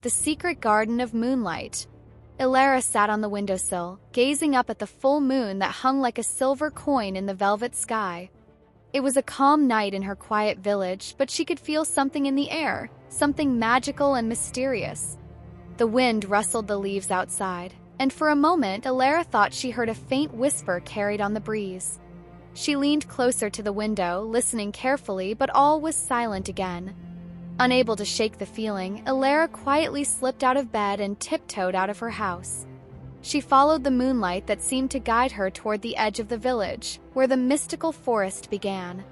The Secret Garden of Moonlight. Elara sat on the windowsill, gazing up at the full moon that hung like a silver coin in the velvet sky. It was a calm night in her quiet village, but she could feel something in the air, something magical and mysterious. The wind rustled the leaves outside, and for a moment Elara thought she heard a faint whisper carried on the breeze. She leaned closer to the window, listening carefully, but all was silent again. Unable to shake the feeling, Elara quietly slipped out of bed and tiptoed out of her house. She followed the moonlight that seemed to guide her toward the edge of the village, where the mystical forest began.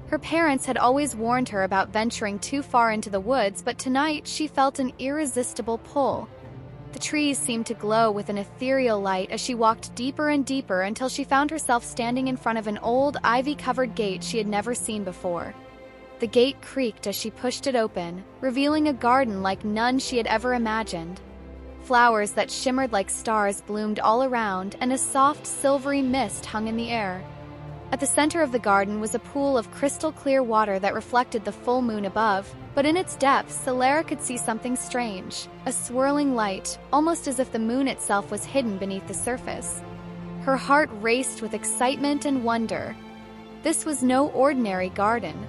Her parents had always warned her about venturing too far into the woods, but tonight she felt an irresistible pull. The trees seemed to glow with an ethereal light as she walked deeper and deeper until she found herself standing in front of an old, ivy-covered gate she had never seen before. The gate creaked as she pushed it open, revealing a garden like none she had ever imagined. Flowers that shimmered like stars bloomed all around, and a soft, silvery mist hung in the air. At the center of the garden was a pool of crystal-clear water that reflected the full moon above, but in its depths, Elara could see something strange, a swirling light, almost as if the moon itself was hidden beneath the surface. Her heart raced with excitement and wonder. This was no ordinary garden.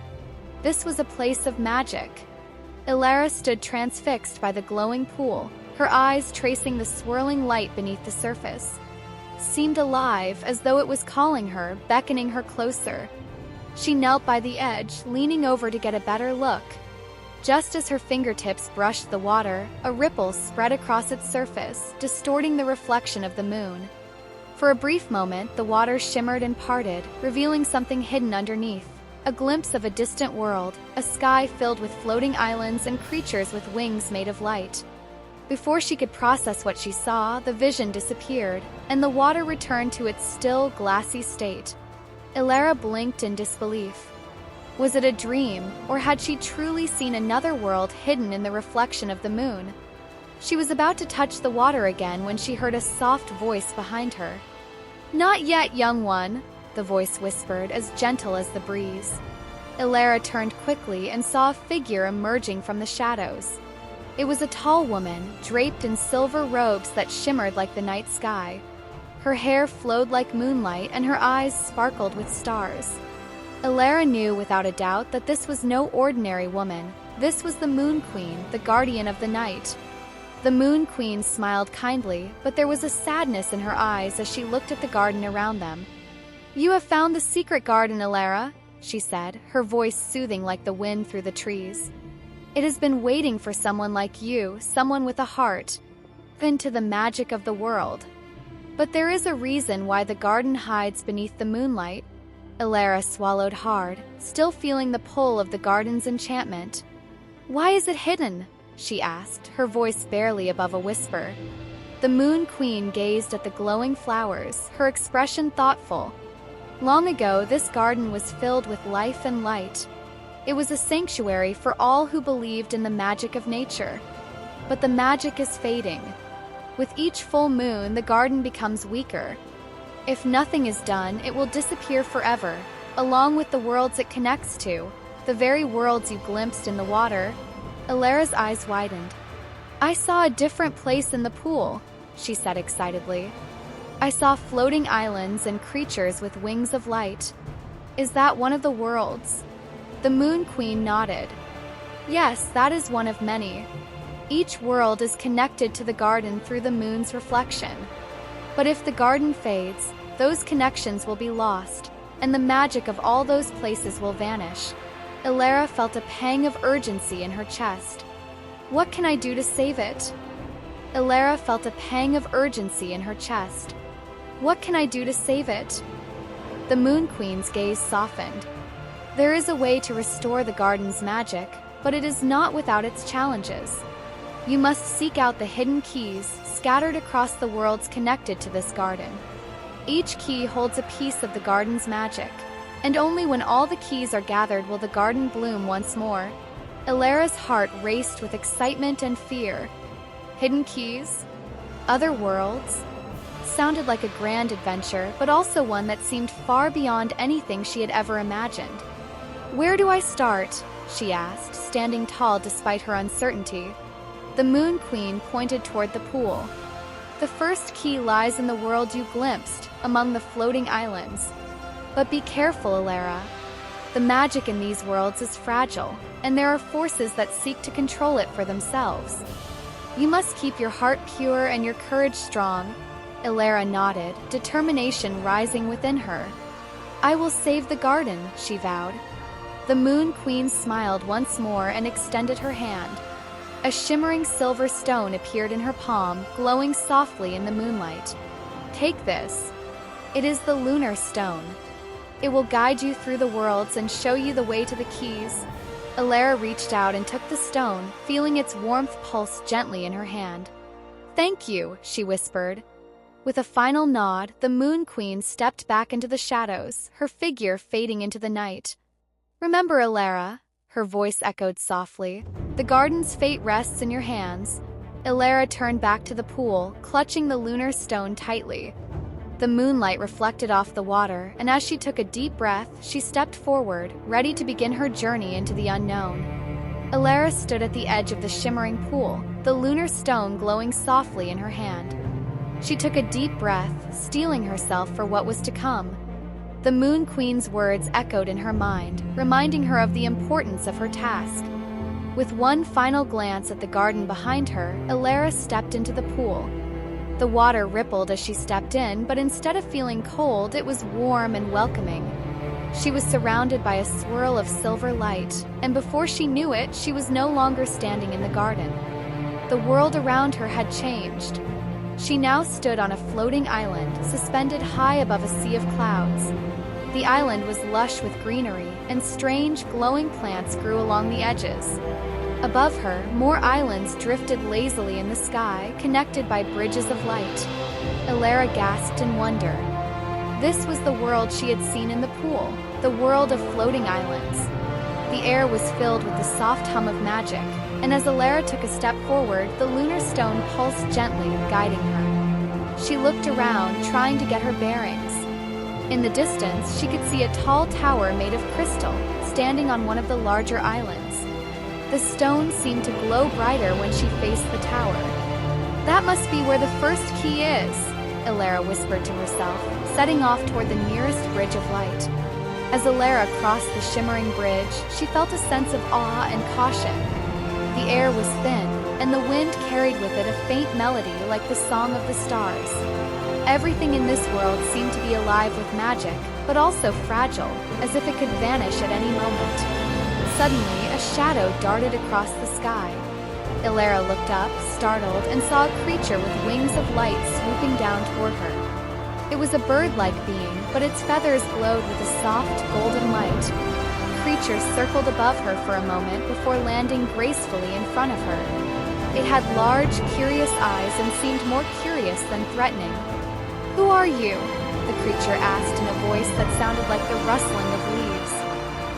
This was a place of magic. Elara stood transfixed by the glowing pool, her eyes tracing the swirling light beneath the surface. Seemed alive, as though it was calling her, beckoning her closer. She knelt by the edge, leaning over to get a better look. Just as her fingertips brushed the water, a ripple spread across its surface, distorting the reflection of the moon. For a brief moment, the water shimmered and parted, revealing something hidden underneath. A glimpse of a distant world, a sky filled with floating islands and creatures with wings made of light. Before she could process what she saw, the vision disappeared, and the water returned to its still, glassy state. Elara blinked in disbelief. Was it a dream, or had she truly seen another world hidden in the reflection of the moon? She was about to touch the water again when she heard a soft voice behind her. "Not yet, young one," the voice whispered, as gentle as the breeze. Elara turned quickly and saw a figure emerging from the shadows. It was a tall woman, draped in silver robes that shimmered like the night sky. Her hair flowed like moonlight, and her eyes sparkled with stars. Elara knew without a doubt that this was no ordinary woman. This was the Moon Queen, the guardian of the night. The Moon Queen smiled kindly, but there was a sadness in her eyes as she looked at the garden around them. "You have found the secret garden, Elara," she said, her voice soothing like the wind through the trees. "It has been waiting for someone like you, someone with a heart, into the magic of the world. But there is a reason why the garden hides beneath the moonlight." Elara swallowed hard, still feeling the pull of the garden's enchantment. "Why is it hidden?" she asked, her voice barely above a whisper. The Moon Queen gazed at the glowing flowers, her expression thoughtful. Long ago, this garden was filled with life and light. It was a sanctuary for all who believed in the magic of nature. But the magic is fading. With each full moon, the garden becomes weaker. If nothing is done, it will disappear forever, along with the worlds it connects to, the very worlds you glimpsed in the water. Elara's eyes widened. "I saw a different place in the pool," she said excitedly. "I saw floating islands and creatures with wings of light. Is that one of the worlds?" The Moon Queen nodded. "Yes, that is one of many. Each world is connected to the garden through the moon's reflection. But if the garden fades, those connections will be lost, and the magic of all those places will vanish." Elara felt a pang of urgency in her chest. "What can I do to save it?" Elara felt a pang of urgency in her chest. "What can I do to save it?" The Moon Queen's gaze softened. "There is a way to restore the garden's magic, but it is not without its challenges. You must seek out the hidden keys scattered across the worlds connected to this garden. Each key holds a piece of the garden's magic, and only when all the keys are gathered will the garden bloom once more." Elara's heart raced with excitement and fear. Hidden keys? Other worlds? Sounded like a grand adventure, but also one that seemed far beyond anything she had ever imagined. "Where do I start?" she asked, standing tall despite her uncertainty. The The Moon Queen pointed toward the pool. "The first key lies in the world you glimpsed, among the floating islands. But be careful, Elara. The magic in these worlds is fragile, and there are forces that seek to control it for themselves. You must keep your heart pure and your courage strong." Elara nodded, determination rising within her. "I will save the garden," she vowed. The Moon Queen smiled once more and extended her hand. A shimmering silver stone appeared in her palm, glowing softly in the moonlight. "Take this. It is the lunar stone. It will guide you through the worlds and show you the way to the keys." Elara reached out and took the stone, feeling its warmth pulse gently in her hand. "Thank you," she whispered. With a final nod, the Moon Queen stepped back into the shadows, her figure fading into the night. "Remember, Elara," her voice echoed softly, "the garden's fate rests in your hands." Elara turned back to the pool, clutching the lunar stone tightly. The moonlight reflected off the water, and as she took a deep breath, she stepped forward, ready to begin her journey into the unknown. Elara stood at the edge of the shimmering pool, the lunar stone glowing softly in her hand. She took a deep breath, steeling herself for what was to come. The Moon Queen's words echoed in her mind, reminding her of the importance of her task. With one final glance at the garden behind her, Elara stepped into the pool. The water rippled as she stepped in, but instead of feeling cold, it was warm and welcoming. She was surrounded by a swirl of silver light, and before she knew it, she was no longer standing in the garden. The world around her had changed. She now stood on a floating island, suspended high above a sea of clouds. The island was lush with greenery, and strange, glowing plants grew along the edges. Above her, more islands drifted lazily in the sky, connected by bridges of light. Elara gasped in wonder. This was the world she had seen in the pool, the world of floating islands. The air was filled with the soft hum of magic, and as Elara took a step forward, the lunar stone pulsed gently, guiding her. She looked around, trying to get her bearings. In the distance, she could see a tall tower made of crystal, standing on one of the larger islands. The stone seemed to glow brighter when she faced the tower. "That must be where the first key is," Elara whispered to herself, setting off toward the nearest bridge of light. As Elara crossed the shimmering bridge, she felt a sense of awe and caution. The air was thin, and the wind carried with it a faint melody like the song of the stars. Everything in this world seemed to be alive with magic, but also fragile, as if it could vanish at any moment. Suddenly, a shadow darted across the sky. Elara looked up, startled, and saw a creature with wings of light swooping down toward her. It was a bird-like being, but its feathers glowed with a soft, golden light. The creature circled above her for a moment before landing gracefully in front of her. It had large, curious eyes and seemed more curious than threatening. "Who are you?" the creature asked in a voice that sounded like the rustling of leaves.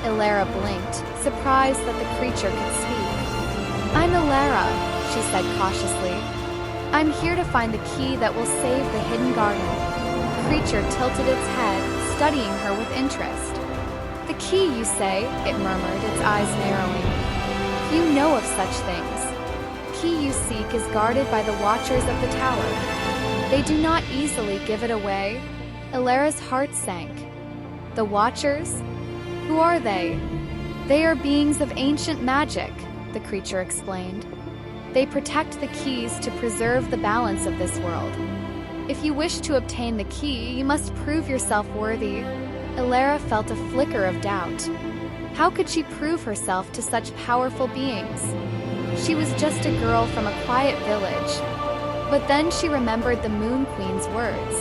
Elara blinked, surprised that the creature could speak. "I'm Elara," she said cautiously. "I'm here to find the key that will save the hidden garden." The creature tilted its head, studying her with interest. "The key, you say?" it murmured, its eyes narrowing. "You know of such things. The key you seek is guarded by the watchers of the tower. They do not easily give it away." Elara's heart sank. "The watchers? Who are they?" "They are beings of ancient magic," the creature explained. "They protect the keys to preserve the balance of this world. If you wish to obtain the key, you must prove yourself worthy." Elara felt a flicker of doubt. How could she prove herself to such powerful beings? She was just a girl from a quiet village. But then she remembered the Moon Queen's words.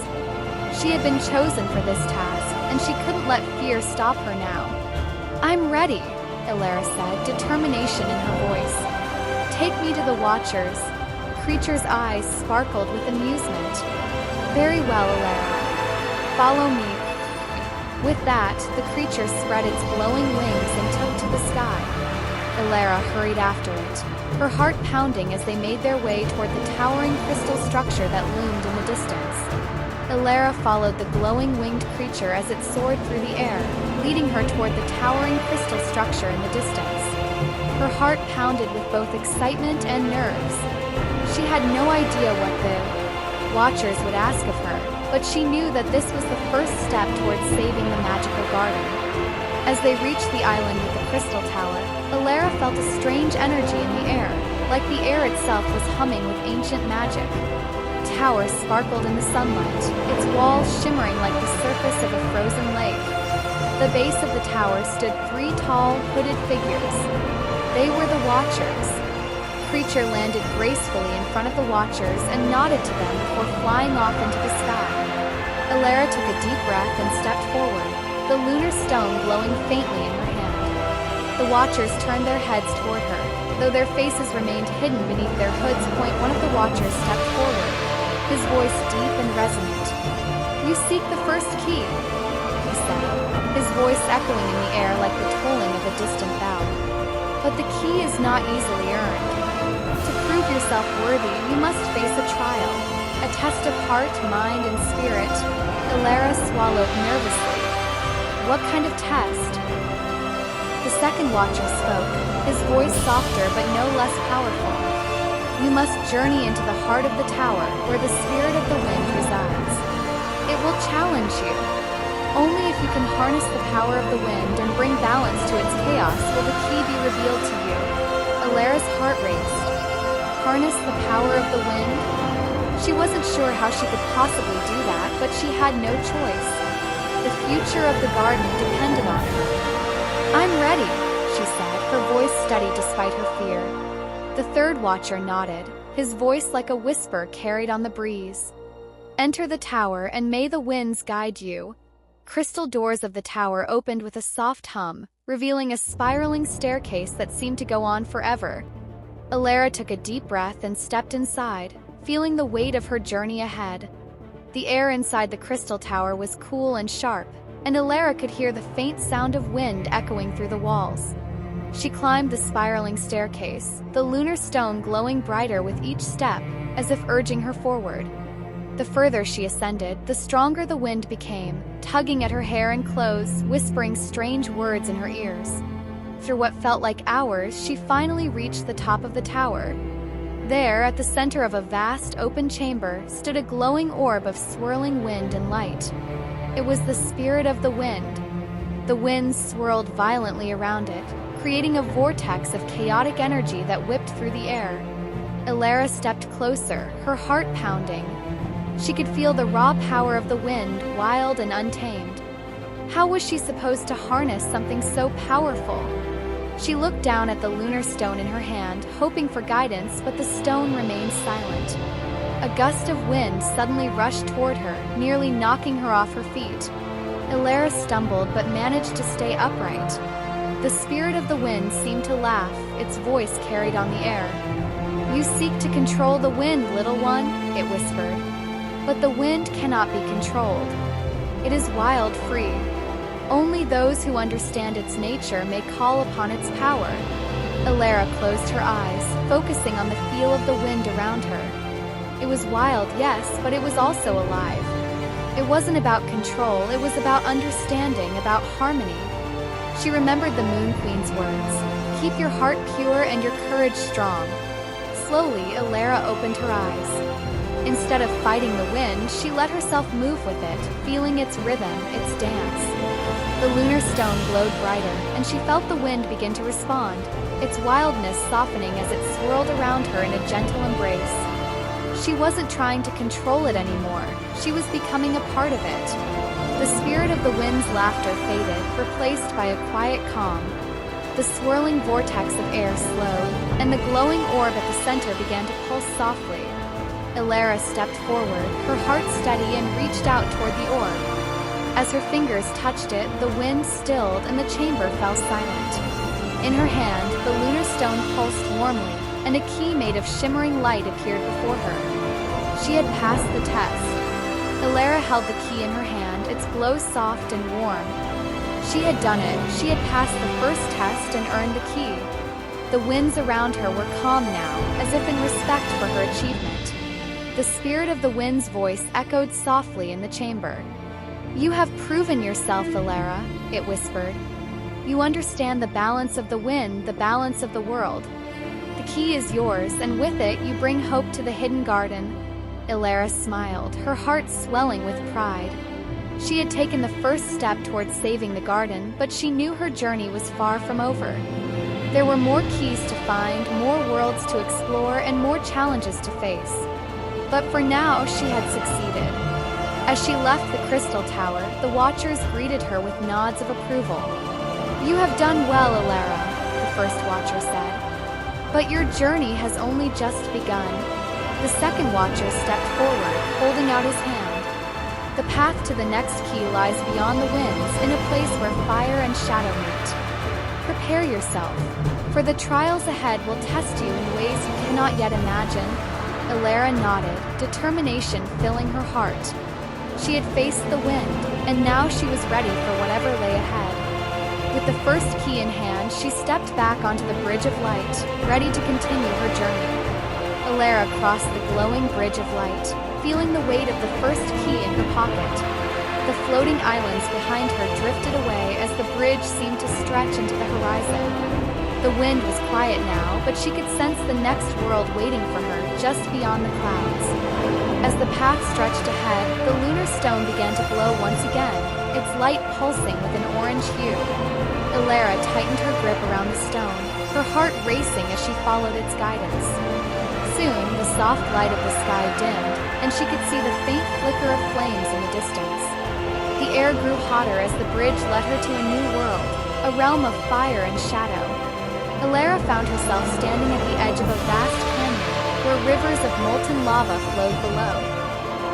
She had been chosen for this task, and she couldn't let fear stop her now. "I'm ready," Elara said, determination in her voice. "Take me to the Watchers." The creature's eyes sparkled with amusement. "Very well, Elara. Follow me." With that, the creature spread its glowing wings and took to the sky. Elara hurried after it, her heart pounding as they made their way toward the towering crystal structure that loomed in the distance. Elara followed the glowing winged creature as it soared through the air, leading her toward the towering crystal structure in the distance. Her heart pounded with both excitement and nerves. had no idea what the Watchers would ask of her, but she knew that this was the first step towards saving the magical garden. As they reached the island with the crystal tower, Elara felt a strange energy in the air, like the air itself was humming with ancient magic. The tower sparkled in the sunlight, its walls shimmering like the surface of a frozen lake. At the base of the tower stood 3 tall, hooded figures. They were the Watchers. The creature landed gracefully in front of the Watchers and nodded to them before flying off into the sky. Elara took a deep breath and stepped forward, the lunar stone glowing faintly in her hand. The Watchers turned their heads toward her, though their faces remained hidden beneath their hoods. One of the Watchers stepped forward, his voice deep and resonant. "You seek the first key," he said, his voice echoing in the air like the tolling of a distant bell. "But the key is not easily earned. To prove yourself worthy, you must face a trial, a test of heart, mind, and spirit." Elara swallowed nervously. "What kind of test?" The second Watcher spoke, his voice softer but no less powerful. "You must journey into the heart of the tower, where the spirit of the wind resides. It will challenge you. Only if you can harness the power of the wind and bring balance to its chaos will the key be revealed to you." Elara's heart raced. Harness the power of the wind? She wasn't sure how she could possibly do that, but she had no choice. The future of the garden depended on her. "I'm ready," she said, her voice steady despite her fear. The third Watcher nodded, his voice like a whisper carried on the breeze. "Enter the tower and may the winds guide you." Crystal doors of the tower opened with a soft hum, revealing a spiraling staircase that seemed to go on forever. Elara took a deep breath and stepped inside, feeling the weight of her journey ahead. The air inside the crystal tower was cool and sharp, and Elara could hear the faint sound of wind echoing through the walls. She climbed the spiraling staircase, the lunar stone glowing brighter with each step, as if urging her forward. The further she ascended, the stronger the wind became, tugging at her hair and clothes, whispering strange words in her ears. After what felt like hours, she finally reached the top of the tower. There, at the center of a vast, open chamber, stood a glowing orb of swirling wind and light. It was the spirit of the wind. The winds swirled violently around it, creating a vortex of chaotic energy that whipped through the air. Elara stepped closer, her heart pounding. She could feel the raw power of the wind, wild and untamed. How was she supposed to harness something so powerful? She looked down at the lunar stone in her hand, hoping for guidance, but the stone remained silent. A gust of wind suddenly rushed toward her, nearly knocking her off her feet. Elara stumbled but managed to stay upright. The spirit of the wind seemed to laugh, its voice carried on the air. "You seek to control the wind, little one," it whispered. "But the wind cannot be controlled. It is wild, free. Only those who understand its nature may call upon its power." Elara closed her eyes, focusing on the feel of the wind around her. It was wild, yes, but it was also alive. It wasn't about control, it was about understanding, about harmony. She remembered the Moon Queen's words, "Keep your heart pure and your courage strong." Slowly, Elara opened her eyes. Instead of fighting the wind, she let herself move with it, feeling its rhythm, its dance. The lunar stone glowed brighter, and she felt the wind begin to respond, its wildness softening as it swirled around her in a gentle embrace. She wasn't trying to control it anymore, she was becoming a part of it. The spirit of the wind's laughter faded, replaced by a quiet calm. The swirling vortex of air slowed, and the glowing orb at the center began to pulse softly. Elara stepped forward, her heart steady, and reached out toward the orb. As her fingers touched it, the wind stilled and the chamber fell silent. In her hand, the lunar stone pulsed warmly, and a key made of shimmering light appeared before her. She had passed the test. Elara held the key in her hand, its glow soft and warm. She had done it. She had passed the first test and earned the key. The winds around her were calm now, as if in respect for her achievement. The spirit of the wind's voice echoed softly in the chamber. "You have proven yourself, Elara," it whispered. "You understand the balance of the wind, the balance of the world. The key is yours, and with it you bring hope to the hidden garden." Elara smiled, her heart swelling with pride. She had taken the first step towards saving the garden, but she knew her journey was far from over. There were more keys to find, more worlds to explore, and more challenges to face. But for now, she had succeeded. As she left the crystal tower, the Watchers greeted her with nods of approval. "You have done well, Elara," the first Watcher said. "But your journey has only just begun." The second Watcher stepped forward, holding out his hand. "The path to the next key lies beyond the winds, in a place where fire and shadow meet. Prepare yourself, for the trials ahead will test you in ways you cannot yet imagine." Elara nodded, determination filling her heart. She had faced the wind, and now she was ready for whatever lay ahead. With the first key in hand, she stepped back onto the Bridge of Light, ready to continue her journey. Elara crossed the glowing Bridge of Light, feeling the weight of the first key in her pocket. The floating islands behind her drifted away as the bridge seemed to stretch into the horizon. The wind was quiet now, but she could sense the next world waiting for her just beyond the clouds. As the path stretched ahead, the lunar stone began to glow once again, its light pulsing with an orange hue. Elara tightened her grip around the stone, her heart racing as she followed its guidance. Soon, the soft light of the sky dimmed, and she could see the faint flicker of flames in the distance. The air grew hotter as the bridge led her to a new world, a realm of fire and shadow. Elara found herself standing at the edge of a vast canyon, where rivers of molten lava flowed below.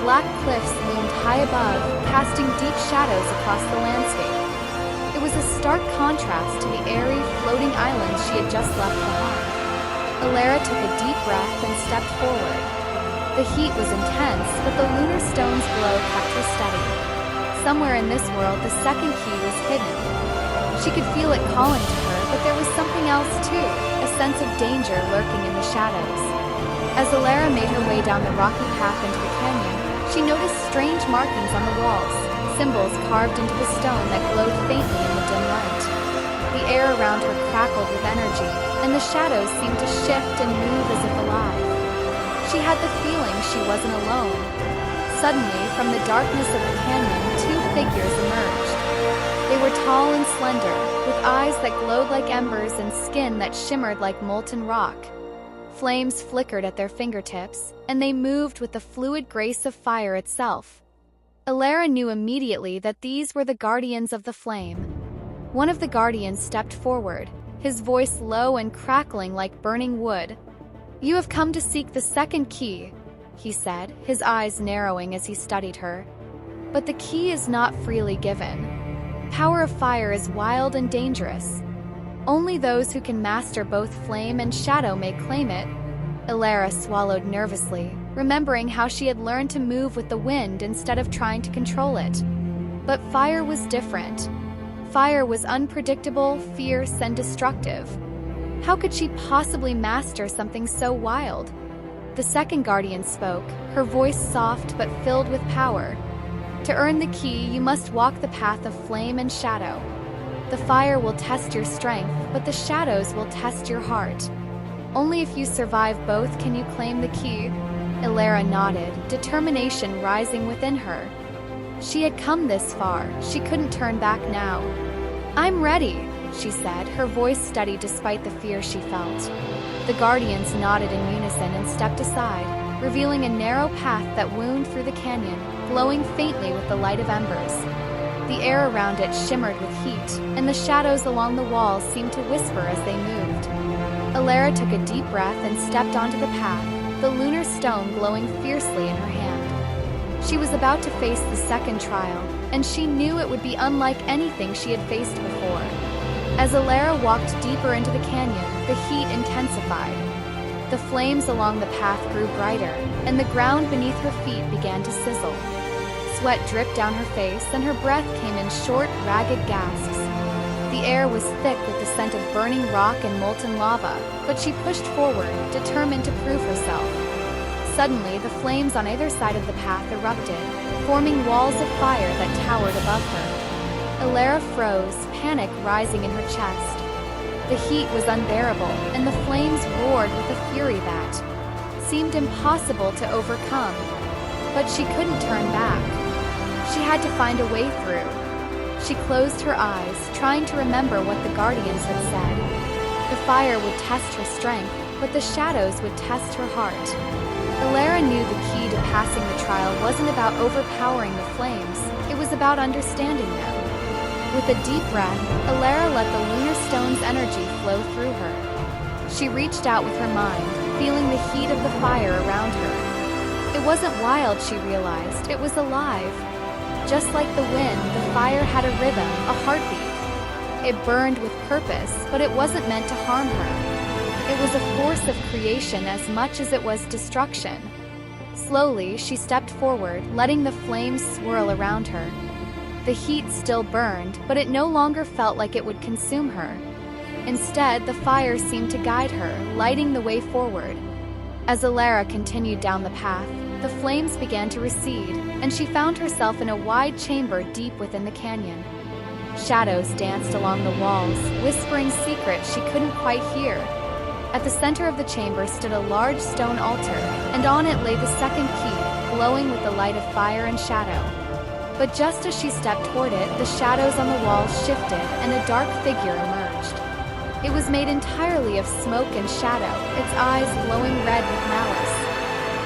Black cliffs loomed high above, casting deep shadows across the landscape. It was a stark contrast to the airy, floating islands she had just left behind. Elara took a deep breath and stepped forward. The heat was intense, but the lunar stone's glow kept her steady. Somewhere in this world, the second key was hidden. She could feel it calling to her, but there was something else too, a sense of danger lurking in the shadows. As Elara made her way down the rocky path into the canyon, she noticed strange markings on the walls, symbols carved into the stone that glowed faintly in the dim light. The air around her crackled with energy, and the shadows seemed to shift and move as if alive. She had the feeling she wasn't alone. Suddenly, from the darkness of the canyon, two figures emerged. They were tall and slender, with eyes that glowed like embers and skin that shimmered like molten rock. Flames flickered at their fingertips, and they moved with the fluid grace of fire itself. Elara knew immediately that these were the guardians of the flame. One of the guardians stepped forward, his voice low and crackling like burning wood. "You have come to seek the second key," he said, his eyes narrowing as he studied her. "But the key is not freely given. Power of fire is wild and dangerous. Only those who can master both flame and shadow may claim it." Elara swallowed nervously, remembering how she had learned to move with the wind instead of trying to control it. But fire was different. Fire was unpredictable, fierce, and destructive. How could she possibly master something so wild? The second guardian spoke, her voice soft but filled with power. "To earn the key, you must walk the path of flame and shadow. The fire will test your strength, but the shadows will test your heart. Only if you survive both can you claim the key." Elara nodded, determination rising within her. She had come this far, she couldn't turn back now. "I'm ready," she said, her voice steady despite the fear she felt. The guardians nodded in unison and stepped aside, revealing a narrow path that wound through the canyon, glowing faintly with the light of embers. The air around it shimmered with heat, and the shadows along the walls seemed to whisper as they moved. Elara took a deep breath and stepped onto the path, the lunar stone glowing fiercely in her hand. She was about to face the second trial, and she knew it would be unlike anything she had faced before. As Elara walked deeper into the canyon, the heat intensified. The flames along the path grew brighter, and the ground beneath her feet began to sizzle. Sweat dripped down her face, and her breath came in short, ragged gasps. The air was thick with the scent of burning rock and molten lava, but she pushed forward, determined to prove herself. Suddenly, the flames on either side of the path erupted, forming walls of fire that towered above her. Elara froze, panic rising in her chest. The heat was unbearable, and the flames roared with a fury that seemed impossible to overcome. But she couldn't turn back. She had to find a way through. She closed her eyes, trying to remember what the guardians had said. The fire would test her strength, but the shadows would test her heart. Elara knew the key to passing the trial wasn't about overpowering the flames, it was about understanding them. With a deep breath, Elara let the lunar stone's energy flow through her. She reached out with her mind, feeling the heat of the fire around her. It wasn't wild, she realized, it was alive. Just like the wind, the fire had a rhythm, a heartbeat. It burned with purpose, but it wasn't meant to harm her. It was a force of creation as much as it was destruction. Slowly, she stepped forward, letting the flames swirl around her. The heat still burned, but it no longer felt like it would consume her. Instead, the fire seemed to guide her, lighting the way forward. As Elara continued down the path, the flames began to recede, and she found herself in a wide chamber deep within the canyon. Shadows danced along the walls, whispering secrets she couldn't quite hear. At the center of the chamber stood a large stone altar, and on it lay the second key, glowing with the light of fire and shadow. But just as she stepped toward it, the shadows on the walls shifted, and a dark figure emerged. It was made entirely of smoke and shadow, its eyes glowing red with malice.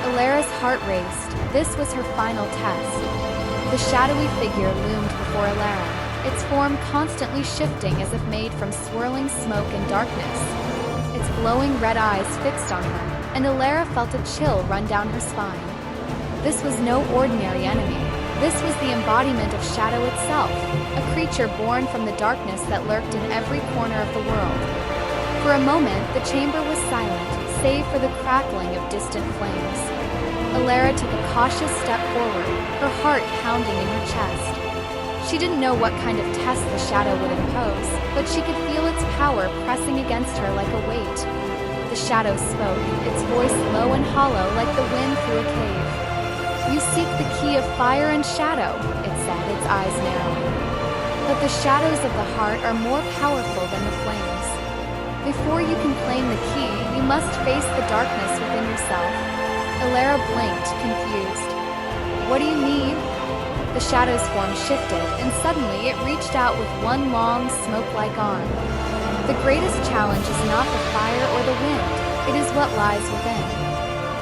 Elara's heart raced. This was her final test. The shadowy figure loomed before Elara, its form constantly shifting as if made from swirling smoke and darkness. Its glowing red eyes fixed on her, and Elara felt a chill run down her spine. This was no ordinary enemy. This was the embodiment of shadow itself, a creature born from the darkness that lurked in every corner of the world. For a moment, the chamber was silent, save for the crackling of distant flames. Elara took a cautious step forward, her heart pounding in her chest. She didn't know what kind of test the shadow would impose, but she could feel its power pressing against her like a weight. The shadow spoke, its voice low and hollow like the wind through a cave. "You seek the key of fire and shadow," it said, its eyes narrowing. "But the shadows of the heart are more powerful than the flames. Before you can claim the key, you must face the darkness within yourself." Elara blinked, confused. "What do you need?" The shadow's form shifted, and suddenly it reached out with one long, smoke-like arm. "The greatest challenge is not the fire or the wind, it is what lies within.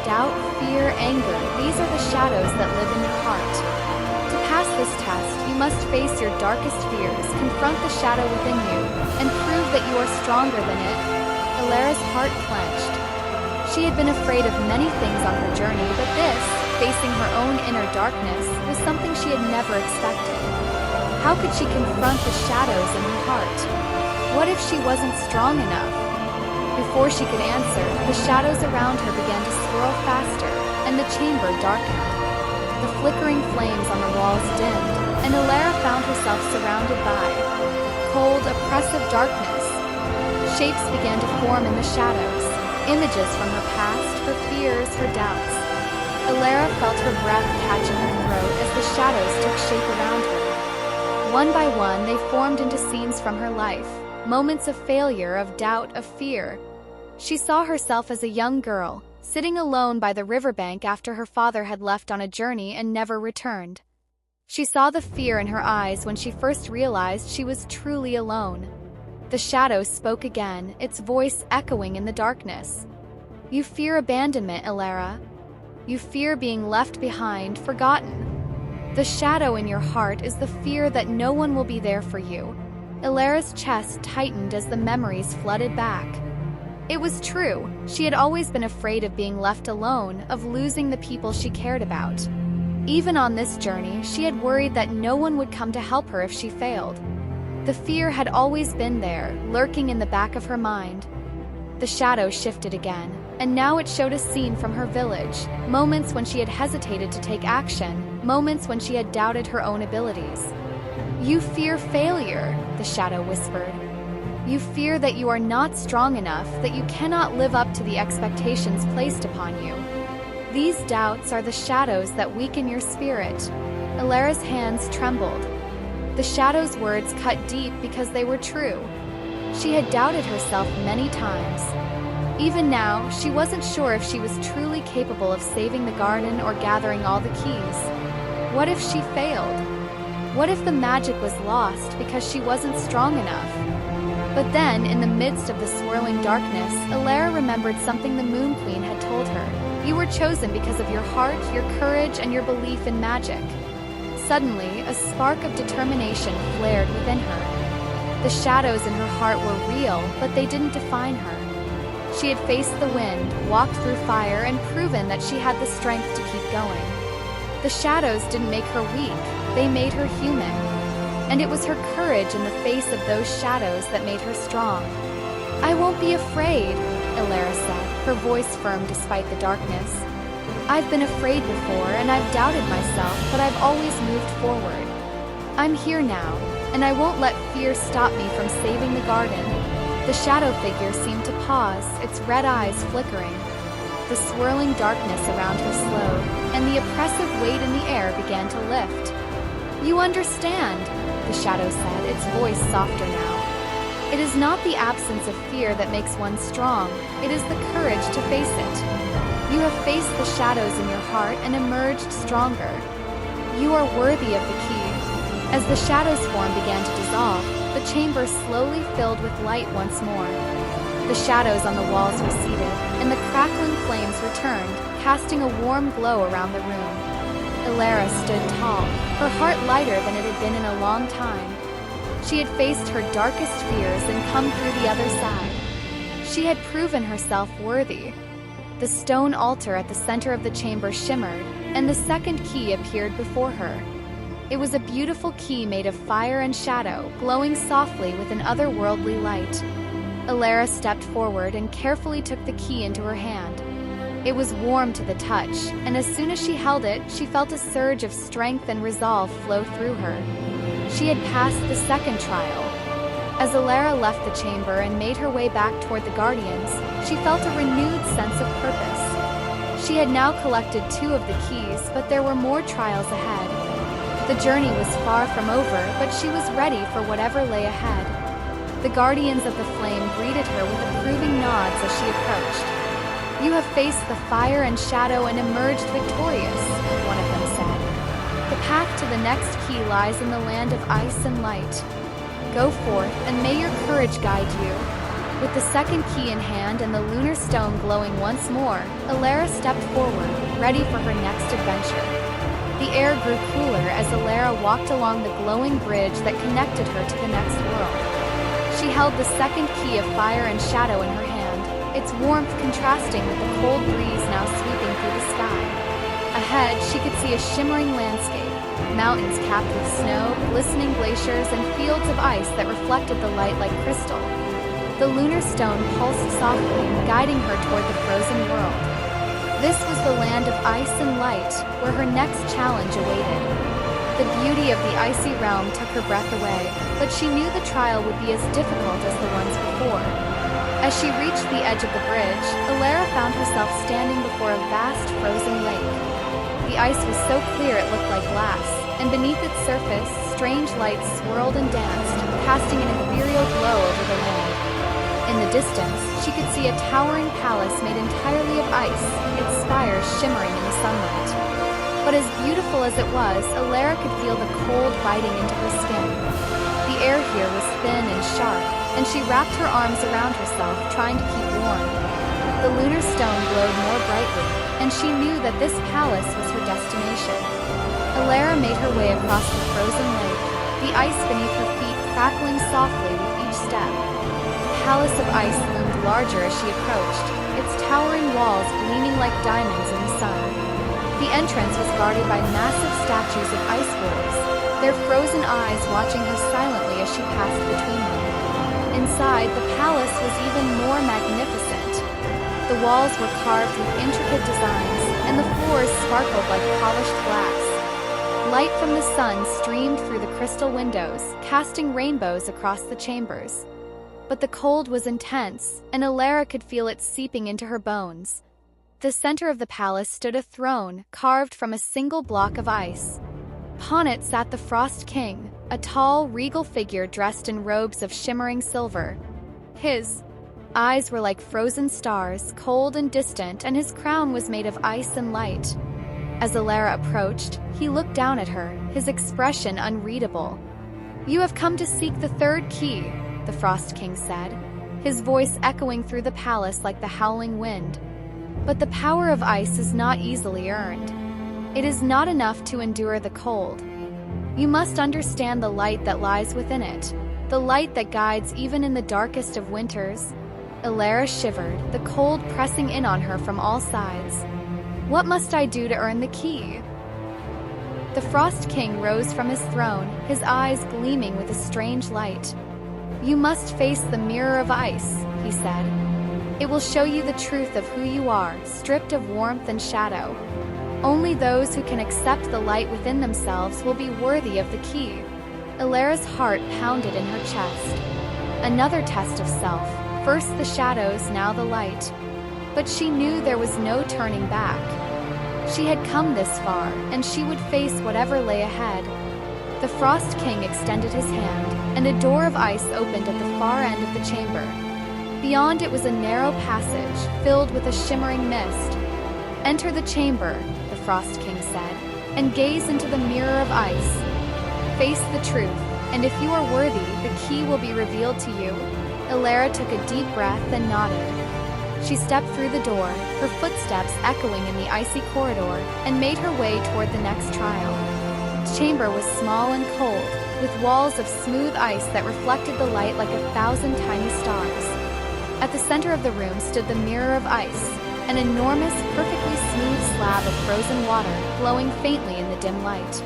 Doubt, fear, anger, these are the shadows that live in your heart. To pass this test, you must face your darkest fears, confront the shadow within you, and prove that you are stronger than it." Elara's heart clenched. She had been afraid of many things on her journey, but this, facing her own inner darkness, was something she had never expected. How could she confront the shadows in her heart? What if she wasn't strong enough? Before she could answer, the shadows around her began to swirl faster, and the chamber darkened. The flickering flames on the walls dimmed, and Elara found herself surrounded by cold, oppressive darkness. Shapes began to form in the shadows, images from her past, her fears, her doubts. Elara felt her breath catch in her throat as the shadows took shape around her. One by one, they formed into scenes from her life, moments of failure, of doubt, of fear. She saw herself as a young girl, sitting alone by the riverbank after her father had left on a journey and never returned. She saw the fear in her eyes when she first realized she was truly alone. The shadow spoke again, its voice echoing in the darkness. "You fear abandonment, Elara. You fear being left behind, forgotten. The shadow in your heart is the fear that no one will be there for you." Elara's chest tightened as the memories flooded back. It was true. She had always been afraid of being left alone, of losing the people she cared about. Even on this journey, she had worried that no one would come to help her if she failed. The fear had always been there, lurking in the back of her mind. The shadow shifted again, and now it showed a scene from her village, moments when she had hesitated to take action, moments when she had doubted her own abilities. "You fear failure," the shadow whispered. "You fear that you are not strong enough, that you cannot live up to the expectations placed upon you. These doubts are the shadows that weaken your spirit." Elara's hands trembled. The shadow's words cut deep because they were true. She had doubted herself many times. Even now, she wasn't sure if she was truly capable of saving the garden or gathering all the keys. What if she failed? What if the magic was lost because she wasn't strong enough? But then, in the midst of the swirling darkness, Elara remembered something the Moon Queen had told her. You were chosen because of your heart, your courage, and your belief in magic. Suddenly, a spark of determination flared within her. The shadows in her heart were real, but they didn't define her. She had faced the wind, walked through fire, and proven that she had the strength to keep going. The shadows didn't make her weak, they made her human. And it was her courage in the face of those shadows that made her strong. I won't be afraid, Elara said, her voice firm despite the darkness. I've been afraid before, and I've doubted myself, but I've always moved forward. I'm here now, and I won't let fear stop me from saving the garden. The shadow figure seemed to pause, its red eyes flickering. The swirling darkness around her slowed, and the oppressive weight in the air began to lift. You understand, the shadow said, its voice softer now. It is not the absence of fear that makes one strong, it is the courage to face it. You have faced the shadows in your heart and emerged stronger. You are worthy of the key. As the shadow's form began to dissolve, the chamber slowly filled with light once more. The shadows on the walls receded, and the crackling flames returned, casting a warm glow around the room. Elara stood tall, her heart lighter than it had been in a long time. She had faced her darkest fears and come through the other side. She had proven herself worthy. The stone altar at the center of the chamber shimmered, and the second key appeared before her. It was a beautiful key made of fire and shadow, glowing softly with an otherworldly light. Elara stepped forward and carefully took the key into her hand. It was warm to the touch, and as soon as she held it, she felt a surge of strength and resolve flow through her. She had passed the second trial. As Elara left the chamber and made her way back toward the Guardians, she felt a renewed sense of purpose. She had now collected 2 of the keys, but there were more trials ahead. The journey was far from over, but she was ready for whatever lay ahead. The Guardians of the Flame greeted her with approving nods as she approached. You have faced the fire and shadow and emerged victorious, one of them said. The path to the next key lies in the land of ice and light. Go forth, and may your courage guide you. With the second key in hand and the lunar stone glowing once more, Elara stepped forward, ready for her next adventure. The air grew cooler as Elara walked along the glowing bridge that connected her to the next world. She held the second key of fire and shadow in her hand, its warmth contrasting with the cold breeze now sweeping through the sky. Ahead, she could see a shimmering landscape, mountains capped with snow, glistening glaciers, and fields of ice that reflected the light like crystal. The lunar stone pulsed softly, guiding her toward the frozen world. This was the land of ice and light, where her next challenge awaited. The beauty of the icy realm took her breath away, but she knew the trial would be as difficult as the ones before. As she reached the edge of the bridge, Elara found herself standing before a vast frozen lake. The ice was so clear it looked like glass, and beneath its surface, strange lights swirled and danced, casting an ethereal glow over the land. In the distance, she could see a towering palace made entirely of ice, its spires shimmering in the sunlight. But as beautiful as it was, Elara could feel the cold biting into her skin. The air here was thin and sharp, and she wrapped her arms around herself, trying to keep warm. The lunar stone glowed more brightly, and she knew that this palace was her destination. Elara made her way across the frozen lake, the ice beneath her feet crackling softly with each step. The palace of ice loomed larger as she approached, its towering walls gleaming like diamonds in the sun. The entrance was guarded by massive statues of ice wolves, their frozen eyes watching her silently as she passed between them. Inside, the palace was even more magnificent. The walls were carved with intricate designs, and the floors sparkled like polished glass. Light from the sun streamed through the crystal windows, casting rainbows across the chambers. But the cold was intense, and Elara could feel it seeping into her bones. The center of the palace stood a throne, carved from a single block of ice. Upon it sat the Frost King, a tall, regal figure dressed in robes of shimmering silver. His eyes were like frozen stars, cold and distant, and his crown was made of ice and light. As Elara approached, he looked down at her, his expression unreadable. "You have come to seek the third key," the Frost King said, his voice echoing through the palace like the howling wind. "But the power of ice is not easily earned. It is not enough to endure the cold. You must understand the light that lies within it, the light that guides even in the darkest of winters." Elara shivered, the cold pressing in on her from all sides. "What must I do to earn the key?" The Frost King rose from his throne, his eyes gleaming with a strange light. "You must face the mirror of ice," he said. "It will show you the truth of who you are, stripped of warmth and shadow. Only those who can accept the light within themselves will be worthy of the key." Elara's heart pounded in her chest. Another test of self, first the shadows, now the light. But she knew there was no turning back. She had come this far, and she would face whatever lay ahead. The Frost King extended his hand, and a door of ice opened at the far end of the chamber. Beyond it was a narrow passage, filled with a shimmering mist. "Enter the chamber," the Frost King said, "and gaze into the mirror of ice. Face the truth, and if you are worthy, the key will be revealed to you." Elara took a deep breath and nodded. She stepped through the door, her footsteps echoing in the icy corridor, and made her way toward the next trial. The chamber was small and cold, with walls of smooth ice that reflected the light like 1,000 tiny stars. At the center of the room stood the mirror of ice, an enormous, perfectly smooth slab of frozen water glowing faintly in the dim light.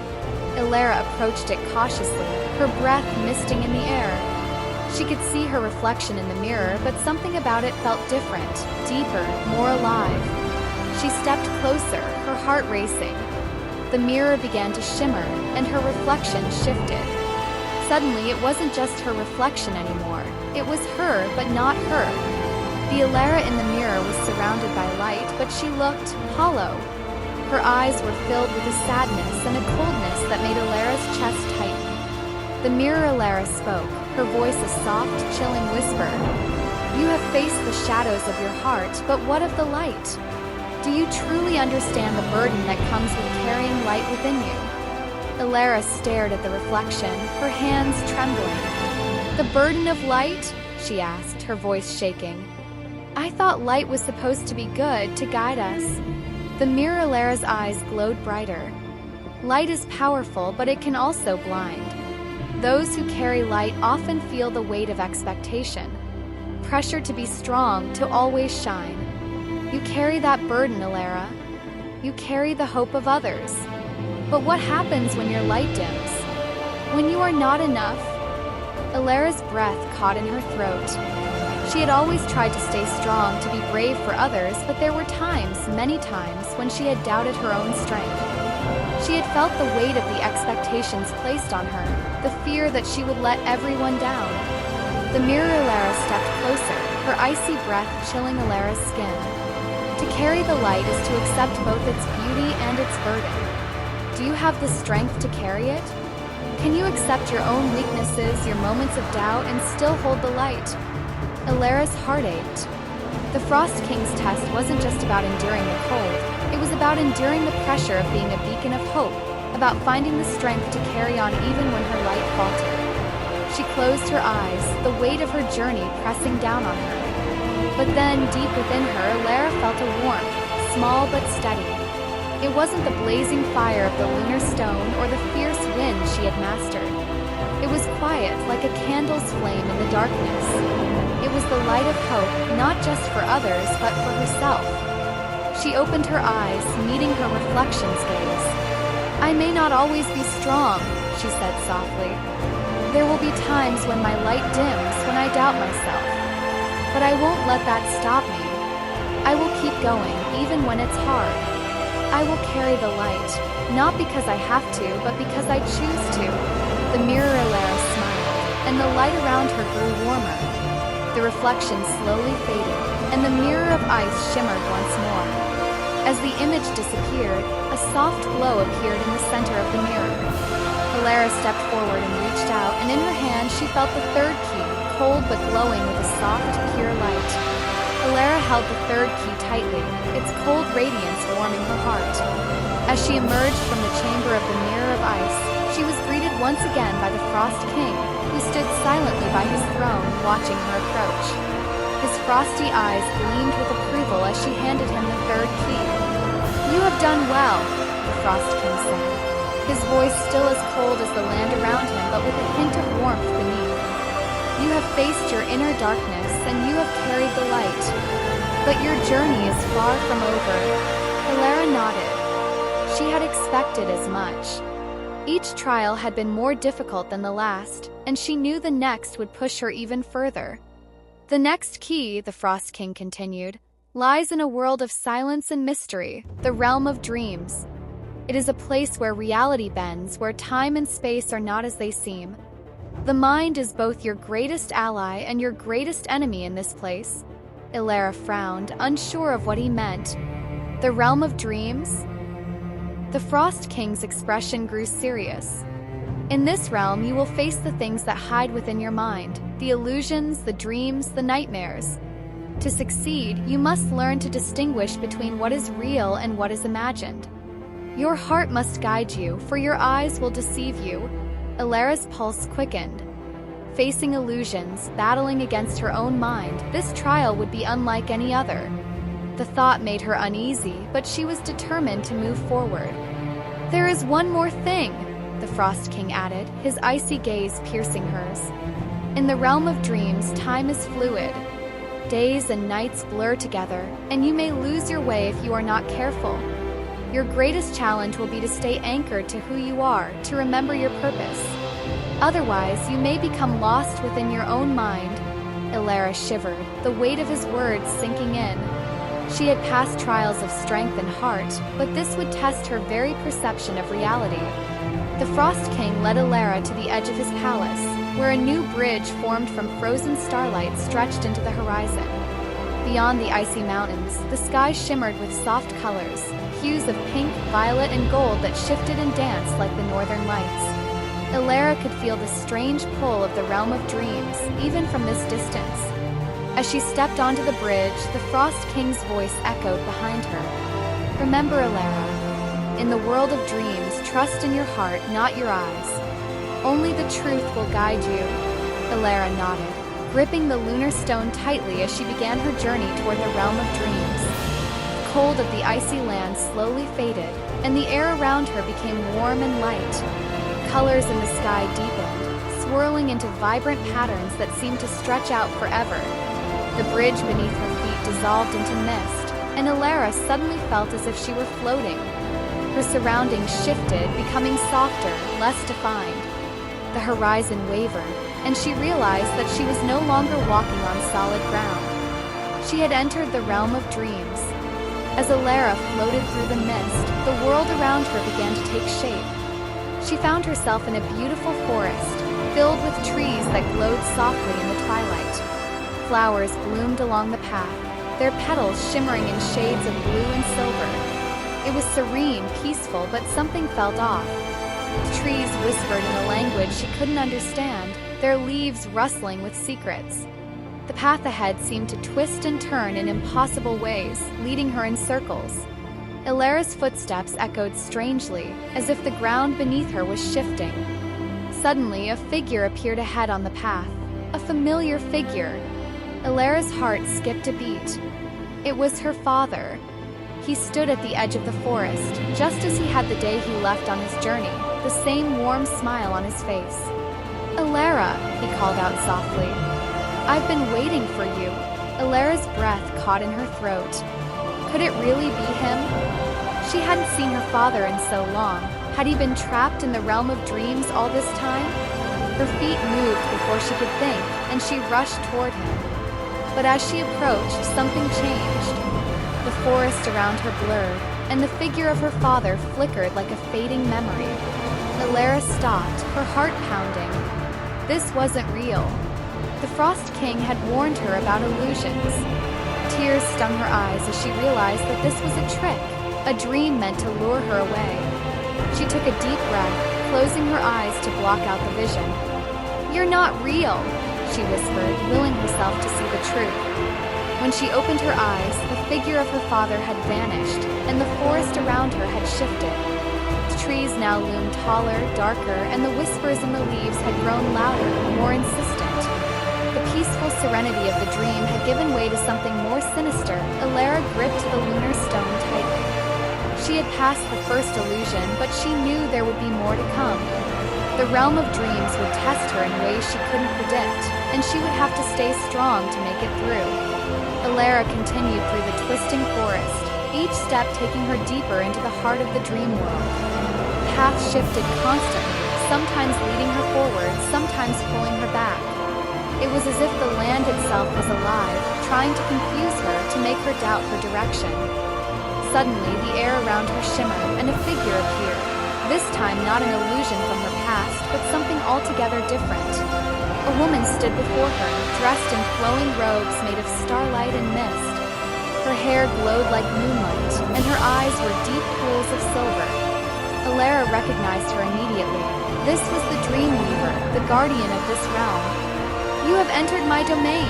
Elara approached it cautiously, her breath misting in the air. She could see her reflection in the mirror, but something about it felt different, deeper, more alive. She stepped closer, her heart racing. The mirror began to shimmer, and her reflection shifted. Suddenly, it wasn't just her reflection anymore. It was her, but not her. The Elara in the mirror was surrounded by light, but she looked hollow. Her eyes were filled with a sadness and a coldness that made Elara's chest tighten. The mirror Elara spoke, her voice a soft, chilling whisper. "You have faced the shadows of your heart, but what of the light? Do you truly understand the burden that comes with carrying light within you?" Elara stared at the reflection, her hands trembling. "The burden of light?" she asked, her voice shaking. "I thought light was supposed to be good, to guide us." The mirror Elara's eyes glowed brighter. "Light is powerful, but it can also blind. Those who carry light often feel the weight of expectation, pressure to be strong, to always shine. You carry that burden, Elara. You carry the hope of others. But what happens when your light dims? When you are not enough?" Elara's breath caught in her throat. She had always tried to stay strong, to be brave for others, but there were times, many times, when she had doubted her own strength. She had felt the weight of the expectations placed on her, the fear that she would let everyone down. The mirror Elara stepped closer, her icy breath chilling Elara's skin. To carry the light is to accept both its beauty and its burden. Do you have the strength to carry it? Can you accept your own weaknesses, your moments of doubt, and still hold the light? Elara's heart ached. The Frost King's test wasn't just about enduring the cold, it was about enduring the pressure of being a beacon of hope, about finding the strength to carry on even when her light faltered. She closed her eyes, the weight of her journey pressing down on her. But then, deep within her, Elara felt a warmth, small but steady. It wasn't the blazing fire of the lunar stone or the fierce wind she had mastered. It was quiet, like a candle's flame in the darkness. It was the light of hope, not just for others, but for herself. She opened her eyes, meeting her reflection's gaze. "I may not always be strong," she said softly. "There will be times when my light dims, when I doubt myself. But I won't let that stop me. I will keep going, even when it's hard. I will carry the light, not because I have to, but because I choose to." The mirror Elara smiled, and the light around her grew warmer. The reflection slowly faded, and the mirror of ice shimmered once more. As the image disappeared, a soft glow appeared in the center of the mirror. Elara stepped forward and reached out, and in her hand she felt the third key, cold but glowing with a soft, pure light. Elara held the third key tightly, its cold radiance warming her heart. As she emerged from the chamber of the Mirror of Ice, she was greeted once again by the Frost King, who stood silently by his throne, watching her approach. His frosty eyes gleamed with approval as she handed him the third key. "You have done well," the Frost King said, his voice still as cold as the land around him but with a hint of warmth beneath. "You have faced your inner darkness and you have carried the light. But your journey is far from over." Elara nodded. She had expected as much. Each trial had been more difficult than the last, and she knew the next would push her even further. "The next key," the Frost King continued, "lies in a world of silence and mystery, the realm of dreams. It is a place where reality bends, where time and space are not as they seem. The mind is both your greatest ally and your greatest enemy in this place." Elara frowned, unsure of what he meant. "The realm of dreams?" The Frost King's expression grew serious. "In this realm, you will face the things that hide within your mind, the illusions, the dreams, the nightmares. To succeed, you must learn to distinguish between what is real and what is imagined. Your heart must guide you, for your eyes will deceive you." Elara's pulse quickened. Facing illusions, battling against her own mind, this trial would be unlike any other. The thought made her uneasy, but she was determined to move forward. "There is one more thing," the Frost King added, his icy gaze piercing hers. "In the realm of dreams, time is fluid. Days and nights blur together, and you may lose your way if you are not careful. Your greatest challenge will be to stay anchored to who you are, to remember your purpose. Otherwise, you may become lost within your own mind." Elara shivered, the weight of his words sinking in. She had passed trials of strength and heart, but this would test her very perception of reality. The Frost King led Elara to the edge of his palace, where a new bridge formed from frozen starlight stretched into the horizon. Beyond the icy mountains, the sky shimmered with soft colors, hues of pink, violet, and gold that shifted and danced like the northern lights. Elara could feel the strange pull of the realm of dreams, even from this distance. As she stepped onto the bridge, the Frost King's voice echoed behind her. "Remember, Elara, in the world of dreams, trust in your heart, not your eyes. Only the truth will guide you." Elara nodded, gripping the lunar stone tightly as she began her journey toward the realm of dreams. The cold of the icy land slowly faded, and the air around her became warm and light. Colors in the sky deepened, swirling into vibrant patterns that seemed to stretch out forever. The bridge beneath her feet dissolved into mist, and Elara suddenly felt as if she were floating. Her surroundings shifted, becoming softer, less defined. The horizon wavered, and she realized that she was no longer walking on solid ground. She had entered the realm of dreams. As Elara floated through the mist, the world around her began to take shape. She found herself in a beautiful forest, filled with trees that glowed softly in the twilight. Flowers bloomed along the path, their petals shimmering in shades of blue and silver. It was serene, peaceful, but something felt off. The trees whispered in a language she couldn't understand, their leaves rustling with secrets. The path ahead seemed to twist and turn in impossible ways, leading her in circles. Elara's footsteps echoed strangely, as if the ground beneath her was shifting. Suddenly, a figure appeared ahead on the path, a familiar figure. Elara's heart skipped a beat. It was her father. He stood at the edge of the forest, just as he had the day he left on his journey, the same warm smile on his face. "Elara," he called out softly. "I've been waiting for you." Elara's breath caught in her throat. Could it really be him? She hadn't seen her father in so long. Had he been trapped in the realm of dreams all this time? Her feet moved before she could think, and she rushed toward him. But as she approached, something changed. The forest around her blurred, and the figure of her father flickered like a fading memory. Elara stopped, her heart pounding. This wasn't real. The Frost King had warned her about illusions. Tears stung her eyes as she realized that this was a trick, a dream meant to lure her away. She took a deep breath, closing her eyes to block out the vision. "You're not real," she whispered, willing herself to see the truth. When she opened her eyes, the figure of her father had vanished, and the forest around her had shifted. The trees now loomed taller, darker, and the whispers in the leaves had grown louder, more insistent. The peaceful serenity of the dream had given way to something more sinister. Elara gripped the lunar stone tightly. She had passed the first illusion, but she knew there would be more to come. The realm of dreams would test her in ways she couldn't predict, and she would have to stay strong to make it through. Elara continued through the twisting forest, each step taking her deeper into the heart of the dream world. The path shifted constantly, sometimes leading her forward, sometimes pulling her back. It was as if the land itself was alive, trying to confuse her, to make her doubt her direction. Suddenly, the air around her shimmered, and a figure appeared. This time not an illusion from her past, but something altogether different. A woman stood before her, dressed in flowing robes made of starlight and mist. Her hair glowed like moonlight, and her eyes were deep pools of silver. Elara recognized her immediately. This was the Dream Weaver, the guardian of this realm. "You have entered my domain,"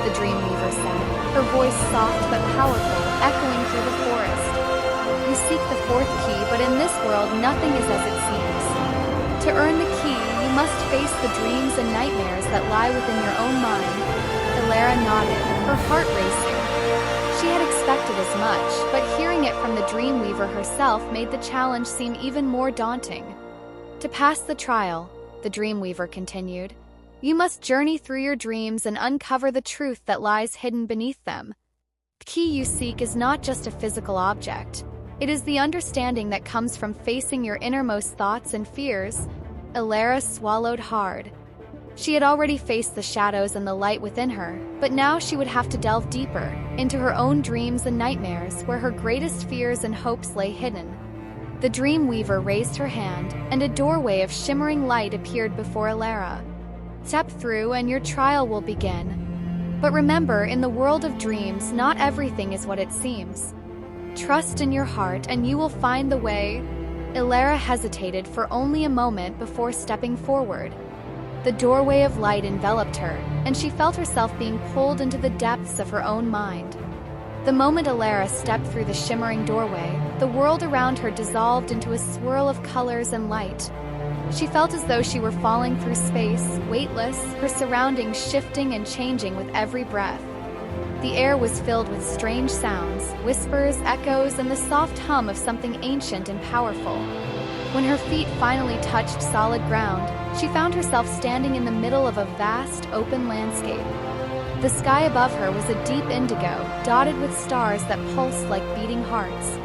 the Dream Weaver said, her voice soft but powerful, echoing through the forest. "You seek the fourth key, but in this world nothing is as it seems. To earn the key, you must face the dreams and nightmares that lie within your own mind." Elara nodded, her heart racing. She had expected as much, but hearing it from the Dream Weaver herself made the challenge seem even more daunting. "To pass the trial," the Dream Weaver continued, "you must journey through your dreams and uncover the truth that lies hidden beneath them. The key you seek is not just a physical object. It is the understanding that comes from facing your innermost thoughts and fears." Elara swallowed hard. She had already faced the shadows and the light within her, but now she would have to delve deeper, into her own dreams and nightmares, where her greatest fears and hopes lay hidden. The Dream Weaver raised her hand, and a doorway of shimmering light appeared before Elara. "Step through and your trial will begin. But remember, in the world of dreams, not everything is what it seems. Trust in your heart and you will find the way." Elara hesitated for only a moment before stepping forward. The doorway of light enveloped her, and she felt herself being pulled into the depths of her own mind. The moment Elara stepped through the shimmering doorway, the world around her dissolved into a swirl of colors and light. She felt as though she were falling through space, weightless, her surroundings shifting and changing with every breath. The air was filled with strange sounds, whispers, echoes, and the soft hum of something ancient and powerful. When her feet finally touched solid ground, she found herself standing in the middle of a vast, open landscape. The sky above her was a deep indigo, dotted with stars that pulsed like beating hearts.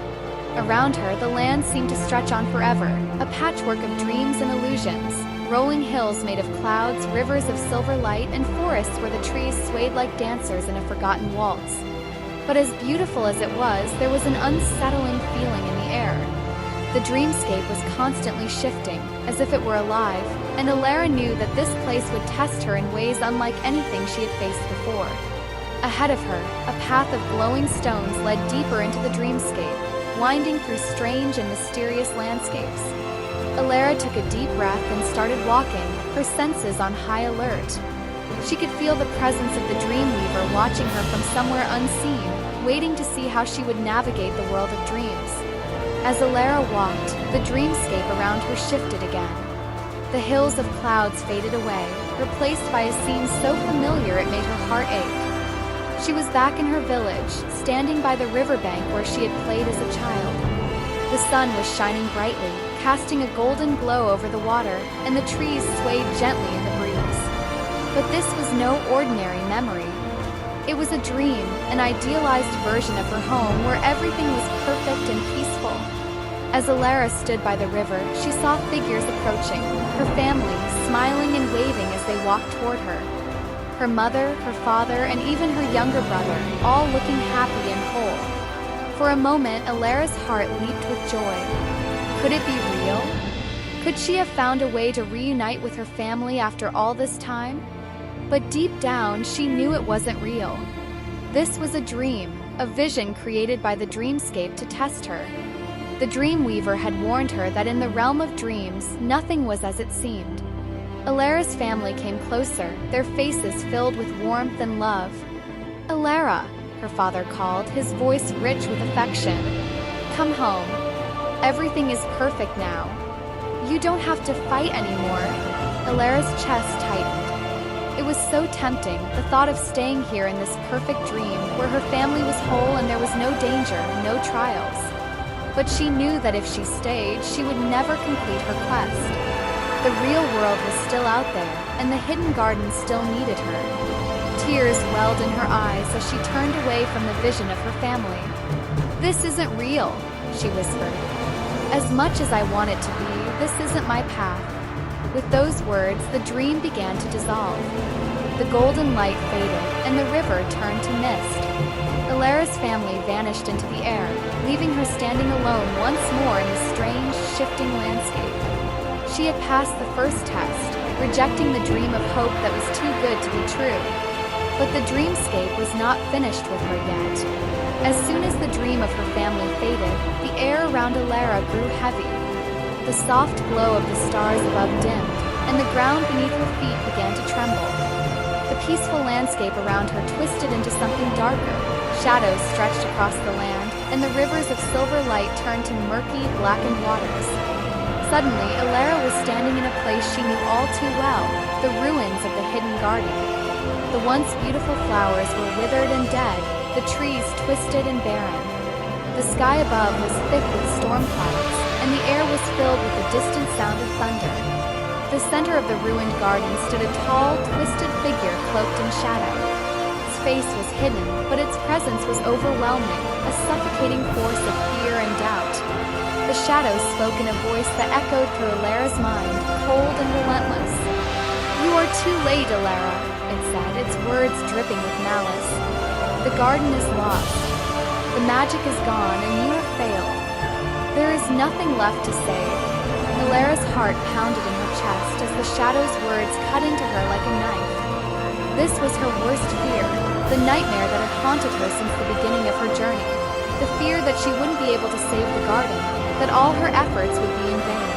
Around her, the land seemed to stretch on forever, a patchwork of dreams and illusions. Rolling hills made of clouds, rivers of silver light, and forests where the trees swayed like dancers in a forgotten waltz. But as beautiful as it was, there was an unsettling feeling in the air. The dreamscape was constantly shifting, as if it were alive, and Elara knew that this place would test her in ways unlike anything she had faced before. Ahead of her, a path of glowing stones led deeper into the dreamscape, winding through strange and mysterious landscapes. Elara took a deep breath and started walking, her senses on high alert. She could feel the presence of the Dreamweaver watching her from somewhere unseen, waiting to see how she would navigate the world of dreams. As Elara walked, the dreamscape around her shifted again. The hills of clouds faded away, replaced by a scene so familiar it made her heart ache. She was back in her village, standing by the riverbank where she had played as a child. The sun was shining brightly, casting a golden glow over the water, and the trees swayed gently in the breeze. But this was no ordinary memory. It was a dream, an idealized version of her home where everything was perfect and peaceful. As Elara stood by the river, she saw figures approaching, her family smiling and waving as they walked toward her. Her mother, her father, and even her younger brother, all looking happy and whole. For a moment, Elara's heart leaped with joy. Could it be real? Could she have found a way to reunite with her family after all this time? But deep down, she knew it wasn't real. This was a dream, a vision created by the dreamscape to test her. The Dreamweaver had warned her that in the realm of dreams, nothing was as it seemed. Elara's family came closer, their faces filled with warmth and love. "Elara," her father called, his voice rich with affection. "Come home. Everything is perfect now. You don't have to fight anymore." Elara's chest tightened. It was so tempting, the thought of staying here in this perfect dream, where her family was whole and there was no danger, no trials. But she knew that if she stayed, she would never complete her quest. The real world was still out there, and the hidden garden still needed her. Tears welled in her eyes as she turned away from the vision of her family. "This isn't real," she whispered. "As much as I want it to be, this isn't my path." With those words, the dream began to dissolve. The golden light faded, and the river turned to mist. Elara's family vanished into the air, leaving her standing alone once more in the strange, shifting landscape. She had passed the first test, rejecting the dream of hope that was too good to be true. But the dreamscape was not finished with her yet. As soon as the dream of her family faded, the air around Elara grew heavy. The soft glow of the stars above dimmed, and the ground beneath her feet began to tremble. The peaceful landscape around her twisted into something darker. Shadows stretched across the land, and the rivers of silver light turned to murky, blackened waters. Suddenly, Elara was standing in a place she knew all too well, the ruins of the hidden garden. The once beautiful flowers were withered and dead, the trees twisted and barren. The sky above was thick with storm clouds, and the air was filled with the distant sound of thunder. The center of the ruined garden stood a tall, twisted figure cloaked in shadow. Its face was hidden, but its presence was overwhelming, a suffocating force of fear and doubt. The shadow spoke in a voice that echoed through Elara's mind, cold and relentless. "You are too late, Elara," it said, its words dripping with malice. "The garden is lost. The magic is gone, and you have failed. There is nothing left to save." Elara's heart pounded in her chest as the shadow's words cut into her like a knife. This was her worst fear, the nightmare that had haunted her since the beginning of her journey. The fear that she wouldn't be able to save the garden, that all her efforts would be in vain.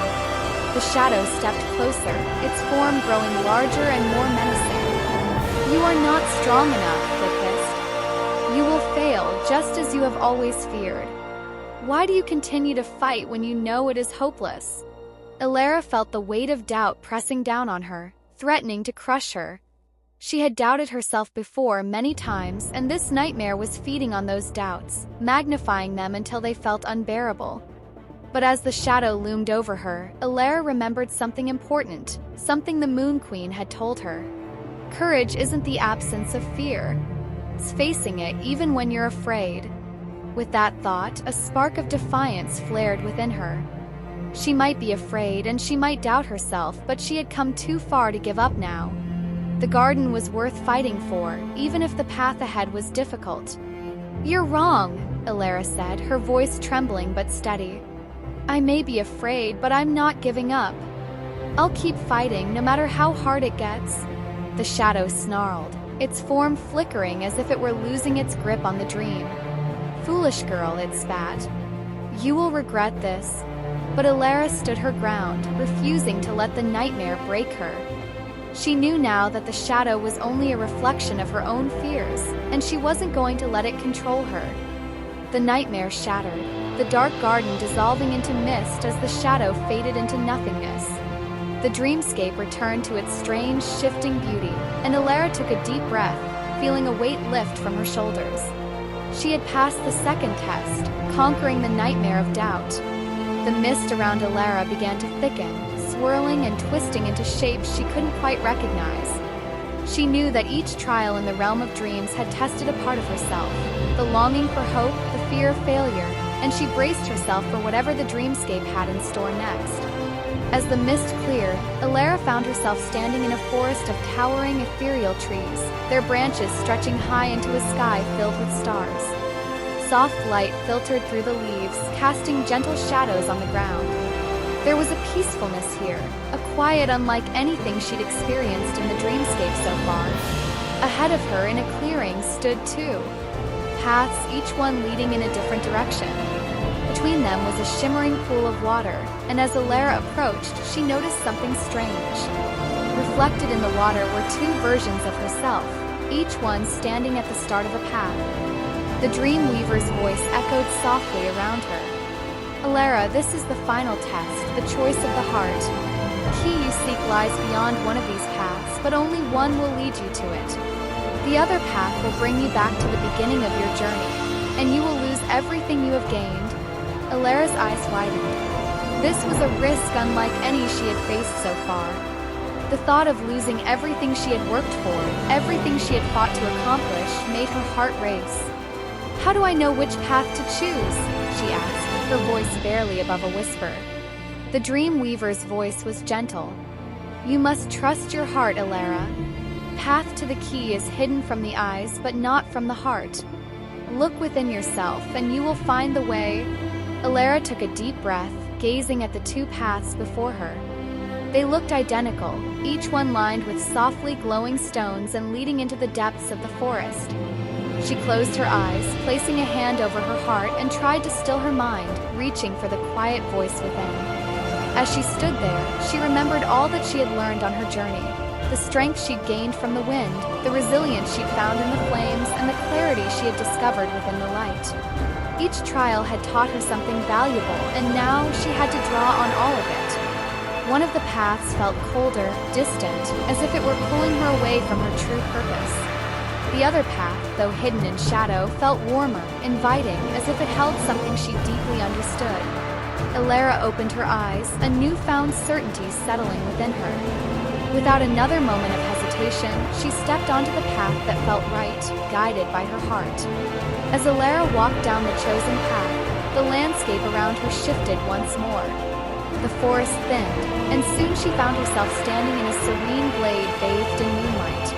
The shadow stepped closer, its form growing larger and more menacing. "You are not strong enough," it hissed. "You will fail, just as you have always feared. Why do you continue to fight when you know it is hopeless?" Elara felt the weight of doubt pressing down on her, threatening to crush her. She had doubted herself before many times, and this nightmare was feeding on those doubts, magnifying them until they felt unbearable. But as the shadow loomed over her, Elara remembered something important, something the Moon Queen had told her. Courage isn't the absence of fear. It's facing it even when you're afraid. With that thought, a spark of defiance flared within her. She might be afraid and she might doubt herself, but she had come too far to give up now. The garden was worth fighting for, even if the path ahead was difficult. "You're wrong," Elara said, her voice trembling but steady. "I may be afraid, but I'm not giving up. I'll keep fighting, no matter how hard it gets." The shadow snarled, its form flickering as if it were losing its grip on the dream. "Foolish girl," it spat. "You will regret this." But Elara stood her ground, refusing to let the nightmare break her. She knew now that the shadow was only a reflection of her own fears, and she wasn't going to let it control her. The nightmare shattered, the dark garden dissolving into mist as the shadow faded into nothingness. The dreamscape returned to its strange, shifting beauty, and Elara took a deep breath, feeling a weight lift from her shoulders. She had passed the second test, conquering the nightmare of doubt. The mist around Elara began to thicken, swirling and twisting into shapes she couldn't quite recognize. She knew that each trial in the realm of dreams had tested a part of herself, the longing for hope, the fear of failure, and she braced herself for whatever the dreamscape had in store next. As the mist cleared, Elara found herself standing in a forest of towering, ethereal trees, their branches stretching high into a sky filled with stars. Soft light filtered through the leaves, casting gentle shadows on the ground. There was a peacefulness here, a quiet unlike anything she'd experienced in the dreamscape so far. Ahead of her, in a clearing, stood two paths, each one leading in a different direction. Between them was a shimmering pool of water, and as Elara approached, she noticed something strange. Reflected in the water were two versions of herself, each one standing at the start of a path. The dream weaver's voice echoed softly around her. Elara, this is the final test, the choice of the heart. The key you seek lies beyond one of these paths, but only one will lead you to it. The other path will bring you back to the beginning of your journey, and you will lose everything you have gained. Elara's eyes widened. This was a risk unlike any she had faced so far. The thought of losing everything she had worked for, everything she had fought to accomplish, made her heart race. How do I know which path to choose? She asked, her voice barely above a whisper. The dream weaver's voice was gentle. You must trust your heart, Elara. Path to the key is hidden from the eyes, but not from the heart. Look within yourself, and you will find the way. Elara took a deep breath, gazing at the two paths before her. They looked identical, each one lined with softly glowing stones and leading into the depths of the forest. She closed her eyes, placing a hand over her heart, and tried to still her mind, reaching for the quiet voice within. As she stood there, she remembered all that she had learned on her journey. The strength she'd gained from the wind, the resilience she'd found in the flames, and the clarity she had discovered within the light. Each trial had taught her something valuable, and now she had to draw on all of it. One of the paths felt colder, distant, as if it were pulling her away from her true purpose. The other path, though hidden in shadow, felt warmer, inviting, as if it held something she deeply understood. Elara opened her eyes, a newfound certainty settling within her. Without another moment of hesitation, she stepped onto the path that felt right, guided by her heart. As Elara walked down the chosen path, the landscape around her shifted once more. The forest thinned, and soon she found herself standing in a serene glade bathed in moonlight.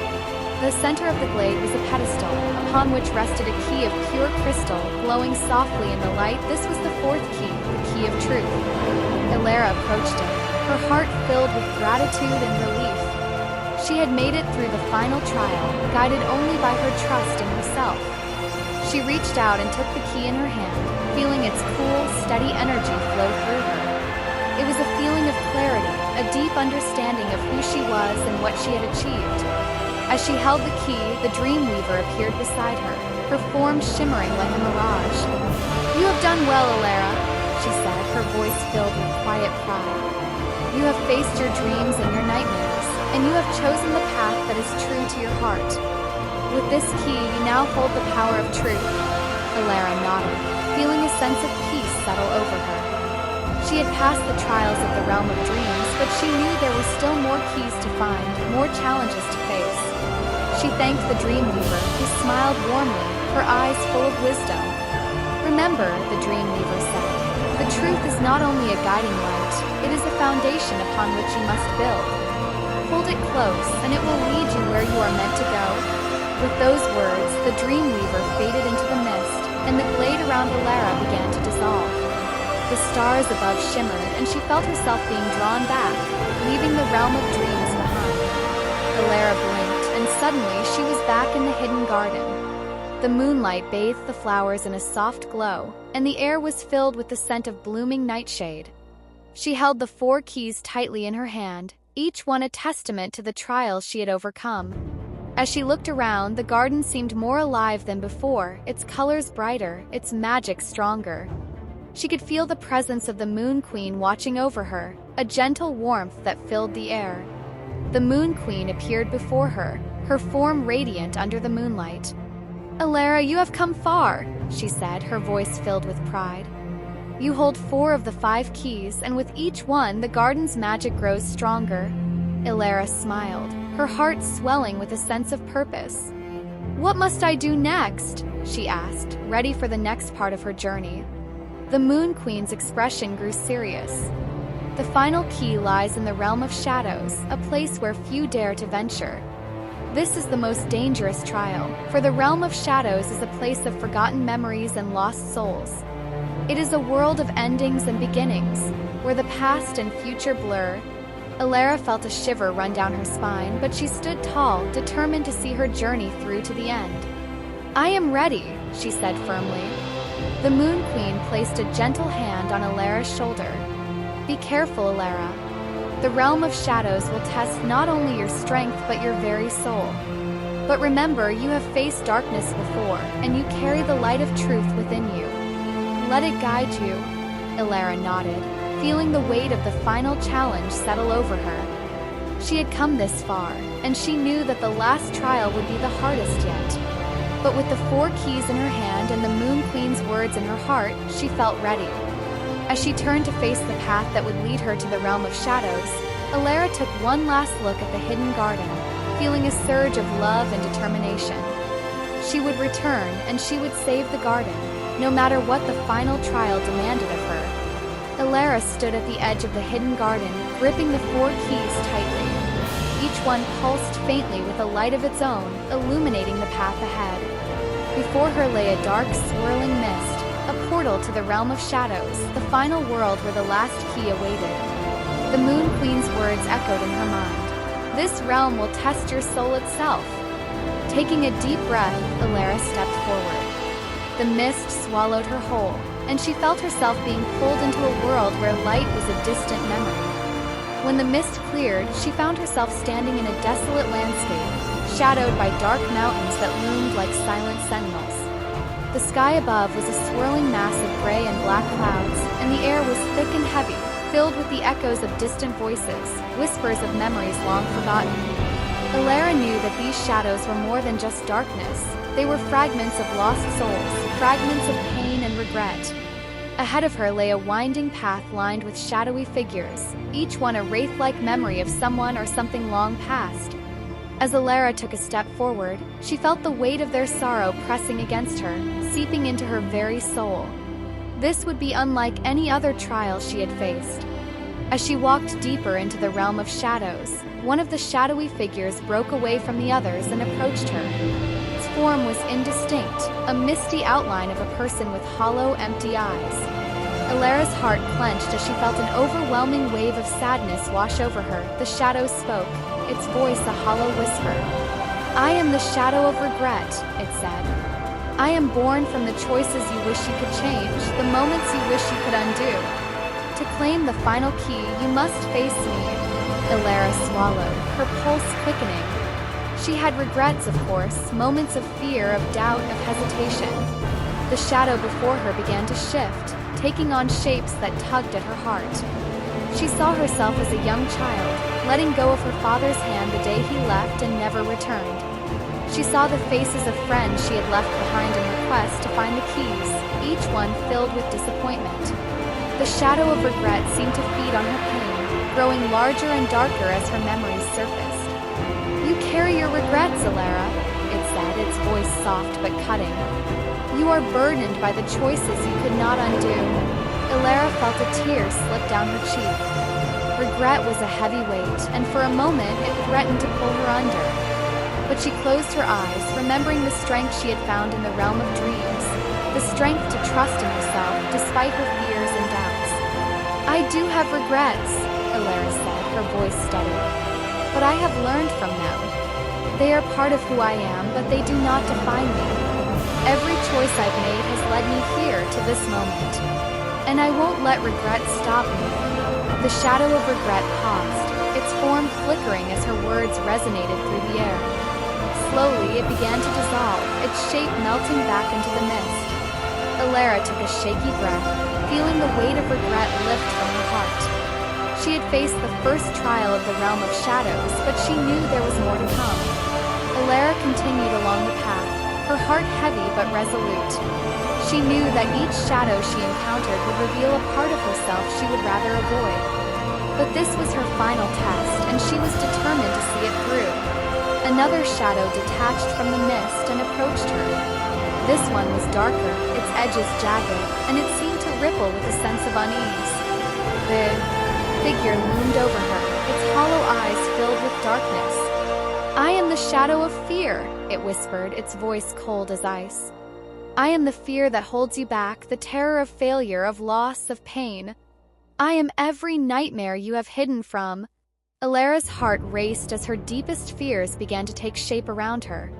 The center of the glade was a pedestal, upon which rested a key of pure crystal, glowing softly in the light. This was the fourth key, the key of truth. Elara approached it, her heart filled with gratitude and relief. She had made it through the final trial, guided only by her trust in herself. She reached out and took the key in her hand, feeling its cool, steady energy flow through her. It was a feeling of clarity, a deep understanding of who she was and what she had achieved. As she held the key, the dream weaver appeared beside her, her form shimmering like a mirage. You have done well, Elara, she said, her voice filled with quiet pride. You have faced your dreams and your nightmares, and you have chosen the path that is true to your heart. With this key, you now hold the power of truth. Elara nodded, feeling a sense of peace settle over her. She had passed the trials of the realm of dreams, but she knew there were still more keys to find, more challenges to face. She thanked the dream weaver, who smiled warmly, her eyes full of wisdom. Remember, the dream weaver said, the truth is not only a guiding light, it is a foundation upon which you must build. Hold it close, and it will lead you where you are meant to go. With those words, the dream weaver faded into the mist, and the glade around Elara began to dissolve. The stars above shimmered, and she felt herself being drawn back, leaving the realm of dreams behind. Elara blinked, and suddenly she was back in the hidden garden. The moonlight bathed the flowers in a soft glow, and the air was filled with the scent of blooming nightshade. She held the 4 keys tightly in her hand, each one a testament to the trials she had overcome. As she looked around, the garden seemed more alive than before, its colors brighter, its magic stronger. She could feel the presence of the Moon Queen watching over her, a gentle warmth that filled the air. The Moon Queen appeared before her, her form radiant under the moonlight. Elara, you have come far, she said, her voice filled with pride. You hold 4 of the 5 keys, and with each one, the garden's magic grows stronger. Elara smiled, her heart swelling with a sense of purpose. What must I do next? She asked, ready for the next part of her journey. The Moon Queen's expression grew serious. The final key lies in the realm of shadows, a place where few dare to venture. This is the most dangerous trial, for the realm of shadows is a place of forgotten memories and lost souls. It is a world of endings and beginnings, where the past and future blur. Elara felt a shiver run down her spine, but she stood tall, determined to see her journey through to the end. I am ready, she said firmly. The Moon Queen placed a gentle hand on Elara's shoulder. Be careful, Elara. The realm of shadows will test not only your strength but your very soul. But remember, you have faced darkness before, and you carry the light of truth within you. Let it guide you. Elara nodded, feeling the weight of the final challenge settle over her. She had come this far, and she knew that the last trial would be the hardest yet. But with the 4 keys in her hand and the Moon Queen's words in her heart, she felt ready. As she turned to face the path that would lead her to the realm of shadows, Elara took one last look at the hidden garden, feeling a surge of love and determination. She would return, and she would save the garden, no matter what the final trial demanded of her. Elara stood at the edge of the hidden garden, gripping the 4 keys tightly. Each one pulsed faintly with a light of its own, illuminating the path ahead. Before her lay a dark, swirling mist, a portal to the realm of shadows, the final world where the last key awaited. The Moon Queen's words echoed in her mind. This realm will test your soul itself. Taking a deep breath, Elara stepped forward. The mist swallowed her whole, and she felt herself being pulled into a world where light was a distant memory. When the mist cleared, she found herself standing in a desolate landscape, shadowed by dark mountains that loomed like silent sentinels. The sky above was a swirling mass of gray and black clouds, and the air was thick and heavy, filled with the echoes of distant voices, whispers of memories long forgotten. Elara knew that these shadows were more than just darkness. They were fragments of lost souls, fragments of pain and regret. Ahead of her lay a winding path lined with shadowy figures, each one a wraith-like memory of someone or something long past. As Elara took a step forward, she felt the weight of their sorrow pressing against her, seeping into her very soul. This would be unlike any other trial she had faced. As she walked deeper into the realm of shadows, one of the shadowy figures broke away from the others and approached her. Its form was indistinct, a misty outline of a person with hollow, empty eyes. Elara's heart clenched as she felt an overwhelming wave of sadness wash over her. The shadow spoke, its voice a hollow whisper. "I am the shadow of regret," it said. "I am born from the choices you wish you could change, the moments you wish you could undo. To claim the final key, you must face me." Elara swallowed, her pulse quickening. She had regrets, of course, moments of fear, of doubt, of hesitation. The shadow before her began to shift, taking on shapes that tugged at her heart. She saw herself as a young child, letting go of her father's hand the day he left and never returned. She saw the faces of friends she had left behind in her quest to find the keys, each one filled with disappointment. The shadow of regret seemed to feed on her pain, growing larger and darker as her memories surfaced. "You carry your regrets, Elara," it said, its voice soft but cutting. "You are burdened by the choices you could not undo." Elara felt a tear slip down her cheek. Regret was a heavy weight, and for a moment it threatened to pull her under. But she closed her eyes, remembering the strength she had found in the realm of dreams, the strength to trust in herself despite her fears and doubts. "I do have regrets," Elara said, her voice steady. "But I have learned from them. They are part of who I am, but they do not define me. Every choice I've made has led me here to this moment. And I won't let regret stop me." The shadow of regret paused, its form flickering as her words resonated through the air. Slowly, it began to dissolve, its shape melting back into the mist. Elara took a shaky breath, feeling the weight of regret lift from her heart. She had faced the first trial of the realm of shadows, but she knew there was more to come. Elara continued along the path, her heart heavy but resolute. She knew that each shadow she encountered would reveal a part of herself she would rather avoid. But this was her final test, and she was determined to see it through. Another shadow detached from the mist and approached her. This one was darker, its edges jagged, and it seemed to ripple with a sense of unease. The figure loomed over her, its hollow eyes filled with darkness. "I am the shadow of fear," it whispered, its voice cold as ice. "I am the fear that holds you back, the terror of failure, of loss, of pain. I am every nightmare you have hidden from." Elara's heart raced as her deepest fears began to take shape around her.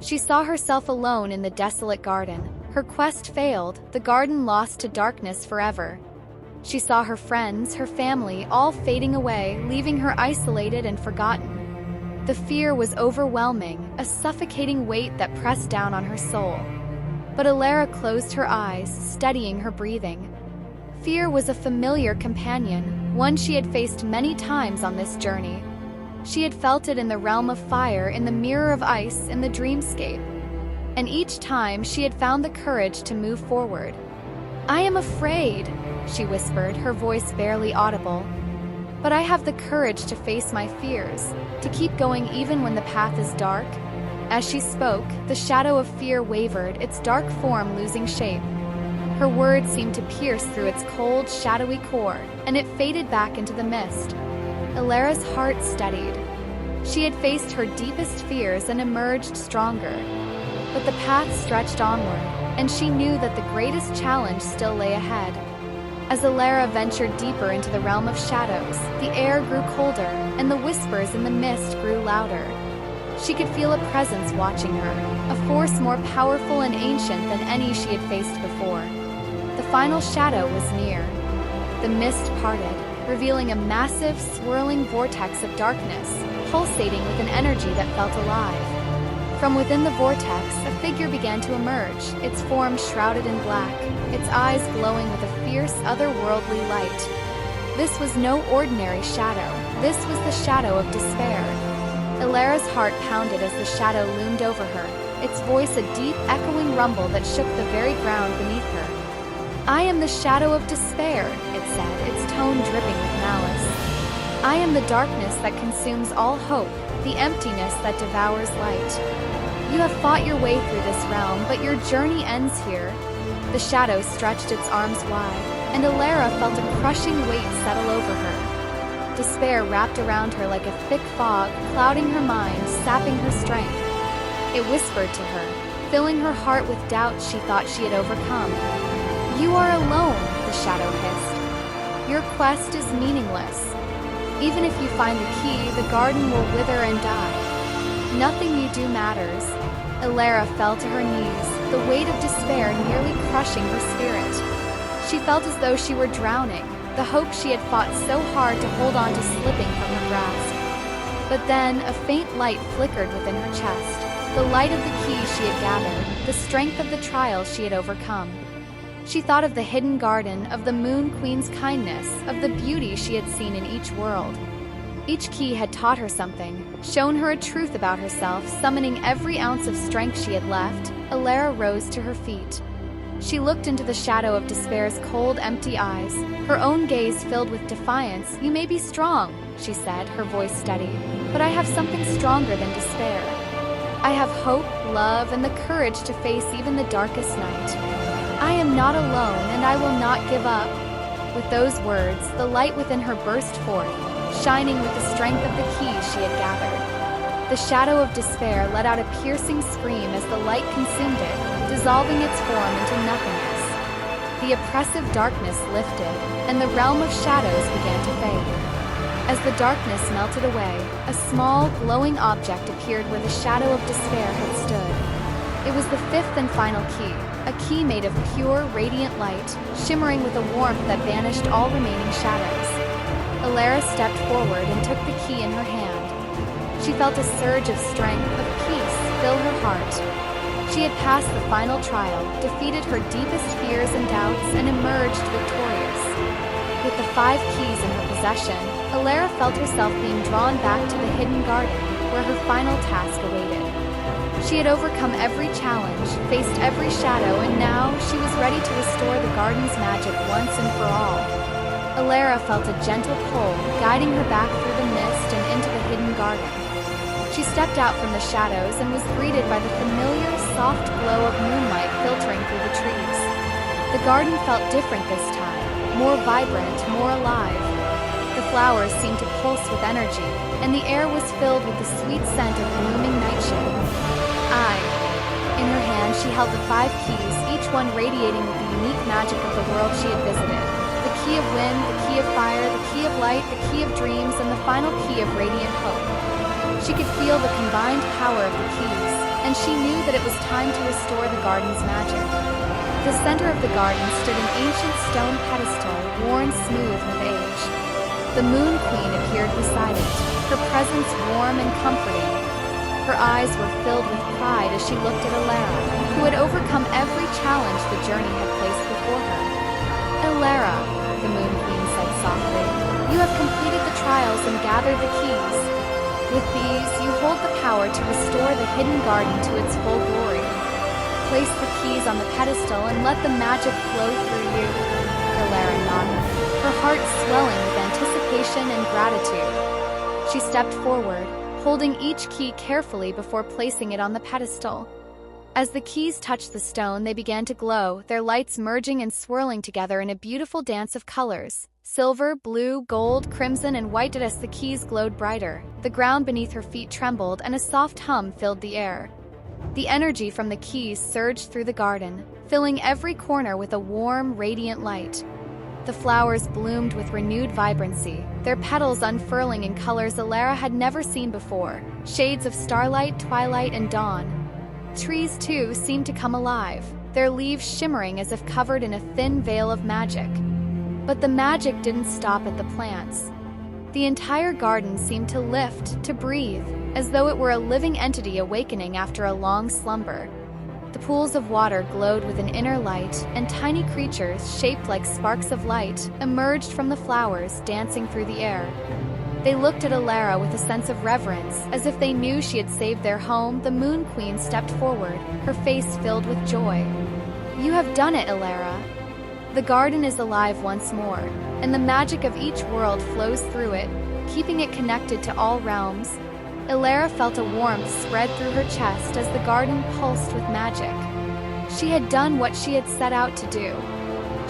She saw herself alone in the desolate garden. Her quest failed, the garden lost to darkness forever. She saw her friends, her family, all fading away, leaving her isolated and forgotten. The fear was overwhelming, a suffocating weight that pressed down on her soul. But Elara closed her eyes, steadying her breathing. Fear was a familiar companion, one she had faced many times on this journey. She had felt it in the realm of fire, in the mirror of ice, in the dreamscape. And each time she had found the courage to move forward. "I am afraid," she whispered, her voice barely audible. "But I have the courage to face my fears, to keep going even when the path is dark." As she spoke, the shadow of fear wavered, its dark form losing shape. Her words seemed to pierce through its cold, shadowy core, and it faded back into the mist. Elara's heart steadied. She had faced her deepest fears and emerged stronger. But the path stretched onward, and she knew that the greatest challenge still lay ahead. As Elara ventured deeper into the realm of shadows, the air grew colder, and the whispers in the mist grew louder. She could feel a presence watching her, a force more powerful and ancient than any she had faced before. The final shadow was near. The mist parted, revealing a massive, swirling vortex of darkness, pulsating with an energy that felt alive. From within the vortex, a figure began to emerge, its form shrouded in black, its eyes glowing with a fierce, otherworldly light. This was no ordinary shadow. This was the shadow of despair. Elara's heart pounded as the shadow loomed over her, its voice a deep, echoing rumble that shook the very ground beneath her. "I am the shadow of despair," it said, its tone dripping with malice. "I am the darkness that consumes all hope, the emptiness that devours light. You have fought your way through this realm, but your journey ends here." The shadow stretched its arms wide, and Elara felt a crushing weight settle over her. Despair wrapped around her like a thick fog, clouding her mind, sapping her strength. It whispered to her, filling her heart with doubts she thought she had overcome. "You are alone," the shadow hissed. "Your quest is meaningless. Even if you find the key, the garden will wither and die. Nothing you do matters." Elara fell to her knees, the weight of despair nearly crushing her spirit. She felt as though she were drowning, the hope she had fought so hard to hold on to slipping from her grasp. But then, a faint light flickered within her chest, the light of the key she had gathered, the strength of the trial she had overcome. She thought of the hidden garden, of the Moon Queen's kindness, of the beauty she had seen in each world. Each key had taught her something, shown her a truth about herself, summoning every ounce of strength she had left. Elara rose to her feet. She looked into the shadow of despair's cold, empty eyes, her own gaze filled with defiance. "You may be strong," she said, her voice steady, "but I have something stronger than despair. I have hope, love, and the courage to face even the darkest night. I am not alone, and I will not give up." With those words, the light within her burst forth, shining with the strength of the key she had gathered. The shadow of despair let out a piercing scream as the light consumed it, dissolving its form into nothingness. The oppressive darkness lifted, and the realm of shadows began to fade. As the darkness melted away, a small, glowing object appeared where the shadow of despair had stood. It was the fifth and final key, a key made of pure, radiant light, shimmering with a warmth that banished all remaining shadows. Elara stepped forward and took the key in her hand. She felt a surge of strength, of peace, fill her heart. She had passed the final trial, defeated her deepest fears and doubts, and emerged victorious. With the 5 keys in her possession, Elara felt herself being drawn back to the hidden garden, where her final task awaited. She had overcome every challenge, faced every shadow, and now she was ready to restore the garden's magic once and for all. Elara felt a gentle pull, guiding her back through the mist and into the hidden garden. She stepped out from the shadows and was greeted by the familiar, soft glow of moonlight filtering through the trees. The garden felt different this time, more vibrant, more alive. The flowers seemed to pulse with energy, and the air was filled with the sweet scent of blooming nightshade. In her hand, she held the 5 keys, each one radiating with the unique magic of the world she had visited. The key of wind, the key of fire, the key of light, the key of dreams, and the final key of radiant hope. She could feel the combined power of the keys, and she knew that it was time to restore the garden's magic. At the center of the garden stood an ancient stone pedestal, worn smooth with age. The Moon Queen appeared beside it, her presence warm and comforting. Her eyes were filled with pride as she looked at Elara, who had overcome every challenge the journey had placed before her. "Elara," the Moon Queen said softly, "you have completed the trials and gathered the keys. With these, you hold the power to restore the hidden garden to its full glory. Place the keys on the pedestal and let the magic flow through you." Elara nodded, her heart swelling with anticipation and gratitude. She stepped forward, holding each key carefully before placing it on the pedestal. As the keys touched the stone, they began to glow, their lights merging and swirling together in a beautiful dance of colors. Silver, blue, gold, crimson, and white. As the keys glowed brighter, the ground beneath her feet trembled and a soft hum filled the air. The energy from the keys surged through the garden, filling every corner with a warm, radiant light. The flowers bloomed with renewed vibrancy, their petals unfurling in colors Elara had never seen before, shades of starlight, twilight, and dawn. Trees, too, seemed to come alive, their leaves shimmering as if covered in a thin veil of magic. But the magic didn't stop at the plants. The entire garden seemed to lift, to breathe, as though it were a living entity awakening after a long slumber. The pools of water glowed with an inner light, and tiny creatures, shaped like sparks of light, emerged from the flowers, dancing through the air. They looked at Elara with a sense of reverence, as if they knew she had saved their home. The Moon Queen stepped forward, her face filled with joy. "You have done it, Elara. The garden is alive once more, and the magic of each world flows through it, keeping it connected to all realms." Elara felt a warmth spread through her chest as the garden pulsed with magic. She had done what she had set out to do.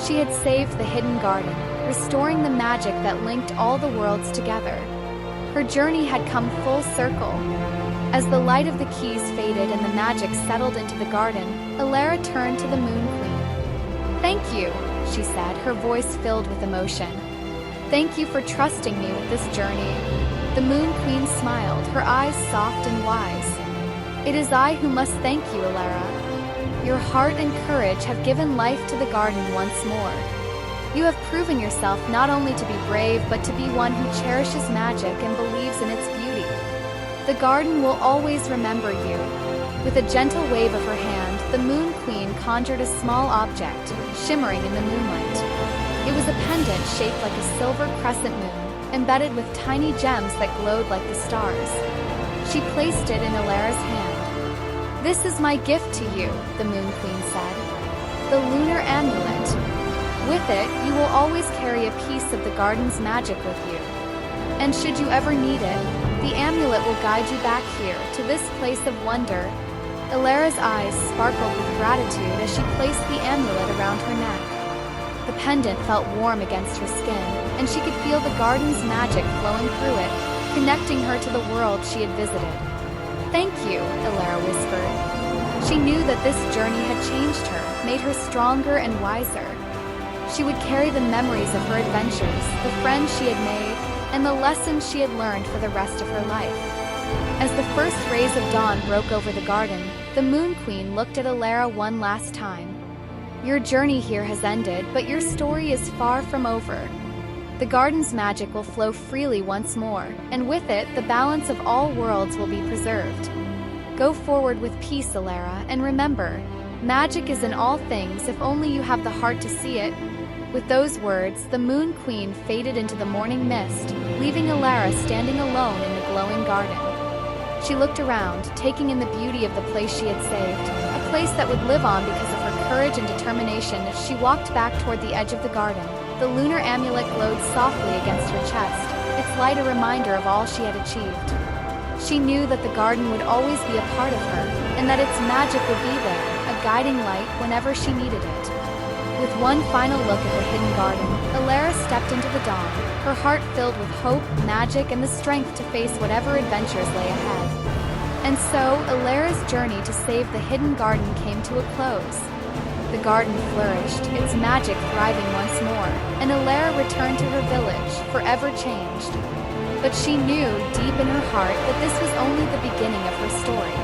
She had saved the hidden garden, restoring the magic that linked all the worlds together. Her journey had come full circle. As the light of the keys faded and the magic settled into the garden, Elara turned to the Moon Queen. "Thank you," she said, her voice filled with emotion. "Thank you for trusting me with this journey." The Moon Queen smiled, her eyes soft and wise. "It is I who must thank you, Elara. Your heart and courage have given life to the garden once more. You have proven yourself not only to be brave, but to be one who cherishes magic and believes in its beauty. The garden will always remember you." With a gentle wave of her hand, the Moon Queen conjured a small object, shimmering in the moonlight. It was a pendant shaped like a silver crescent moon, embedded with tiny gems that glowed like the stars. She placed it in Elara's hand. "This is my gift to you," the Moon Queen said. "The lunar amulet. With it, you will always carry a piece of the garden's magic with you. And should you ever need it, the amulet will guide you back here, to this place of wonder." Elara's eyes sparkled with gratitude as she placed the amulet around her neck. The pendant felt warm against her skin, and she could feel the garden's magic flowing through it, connecting her to the world she had visited. "Thank you," Elara whispered. She knew that this journey had changed her, made her stronger and wiser. She would carry the memories of her adventures, the friends she had made, and the lessons she had learned for the rest of her life. As the first rays of dawn broke over the garden, the Moon Queen looked at Elara one last time. "Your journey here has ended, but your story is far from over. The garden's magic will flow freely once more, and with it, the balance of all worlds will be preserved. Go forward with peace, Elara, and remember, magic is in all things if only you have the heart to see it." With those words, the Moon Queen faded into the morning mist, leaving Elara standing alone in the glowing garden. She looked around, taking in the beauty of the place she had saved, a place that would live on because of her courage and determination. As she walked back toward the edge of the garden, the lunar amulet glowed softly against her chest, its light a reminder of all she had achieved. She knew that the garden would always be a part of her, and that its magic would be there, a guiding light whenever she needed it. With one final look at the hidden garden, Elara stepped into the dawn, her heart filled with hope, magic, and the strength to face whatever adventures lay ahead. And so, Elara's journey to save the hidden garden came to a close. The garden flourished, its magic thriving once more, and Elara returned to her village, forever changed. But she knew, deep in her heart, that this was only the beginning of her story.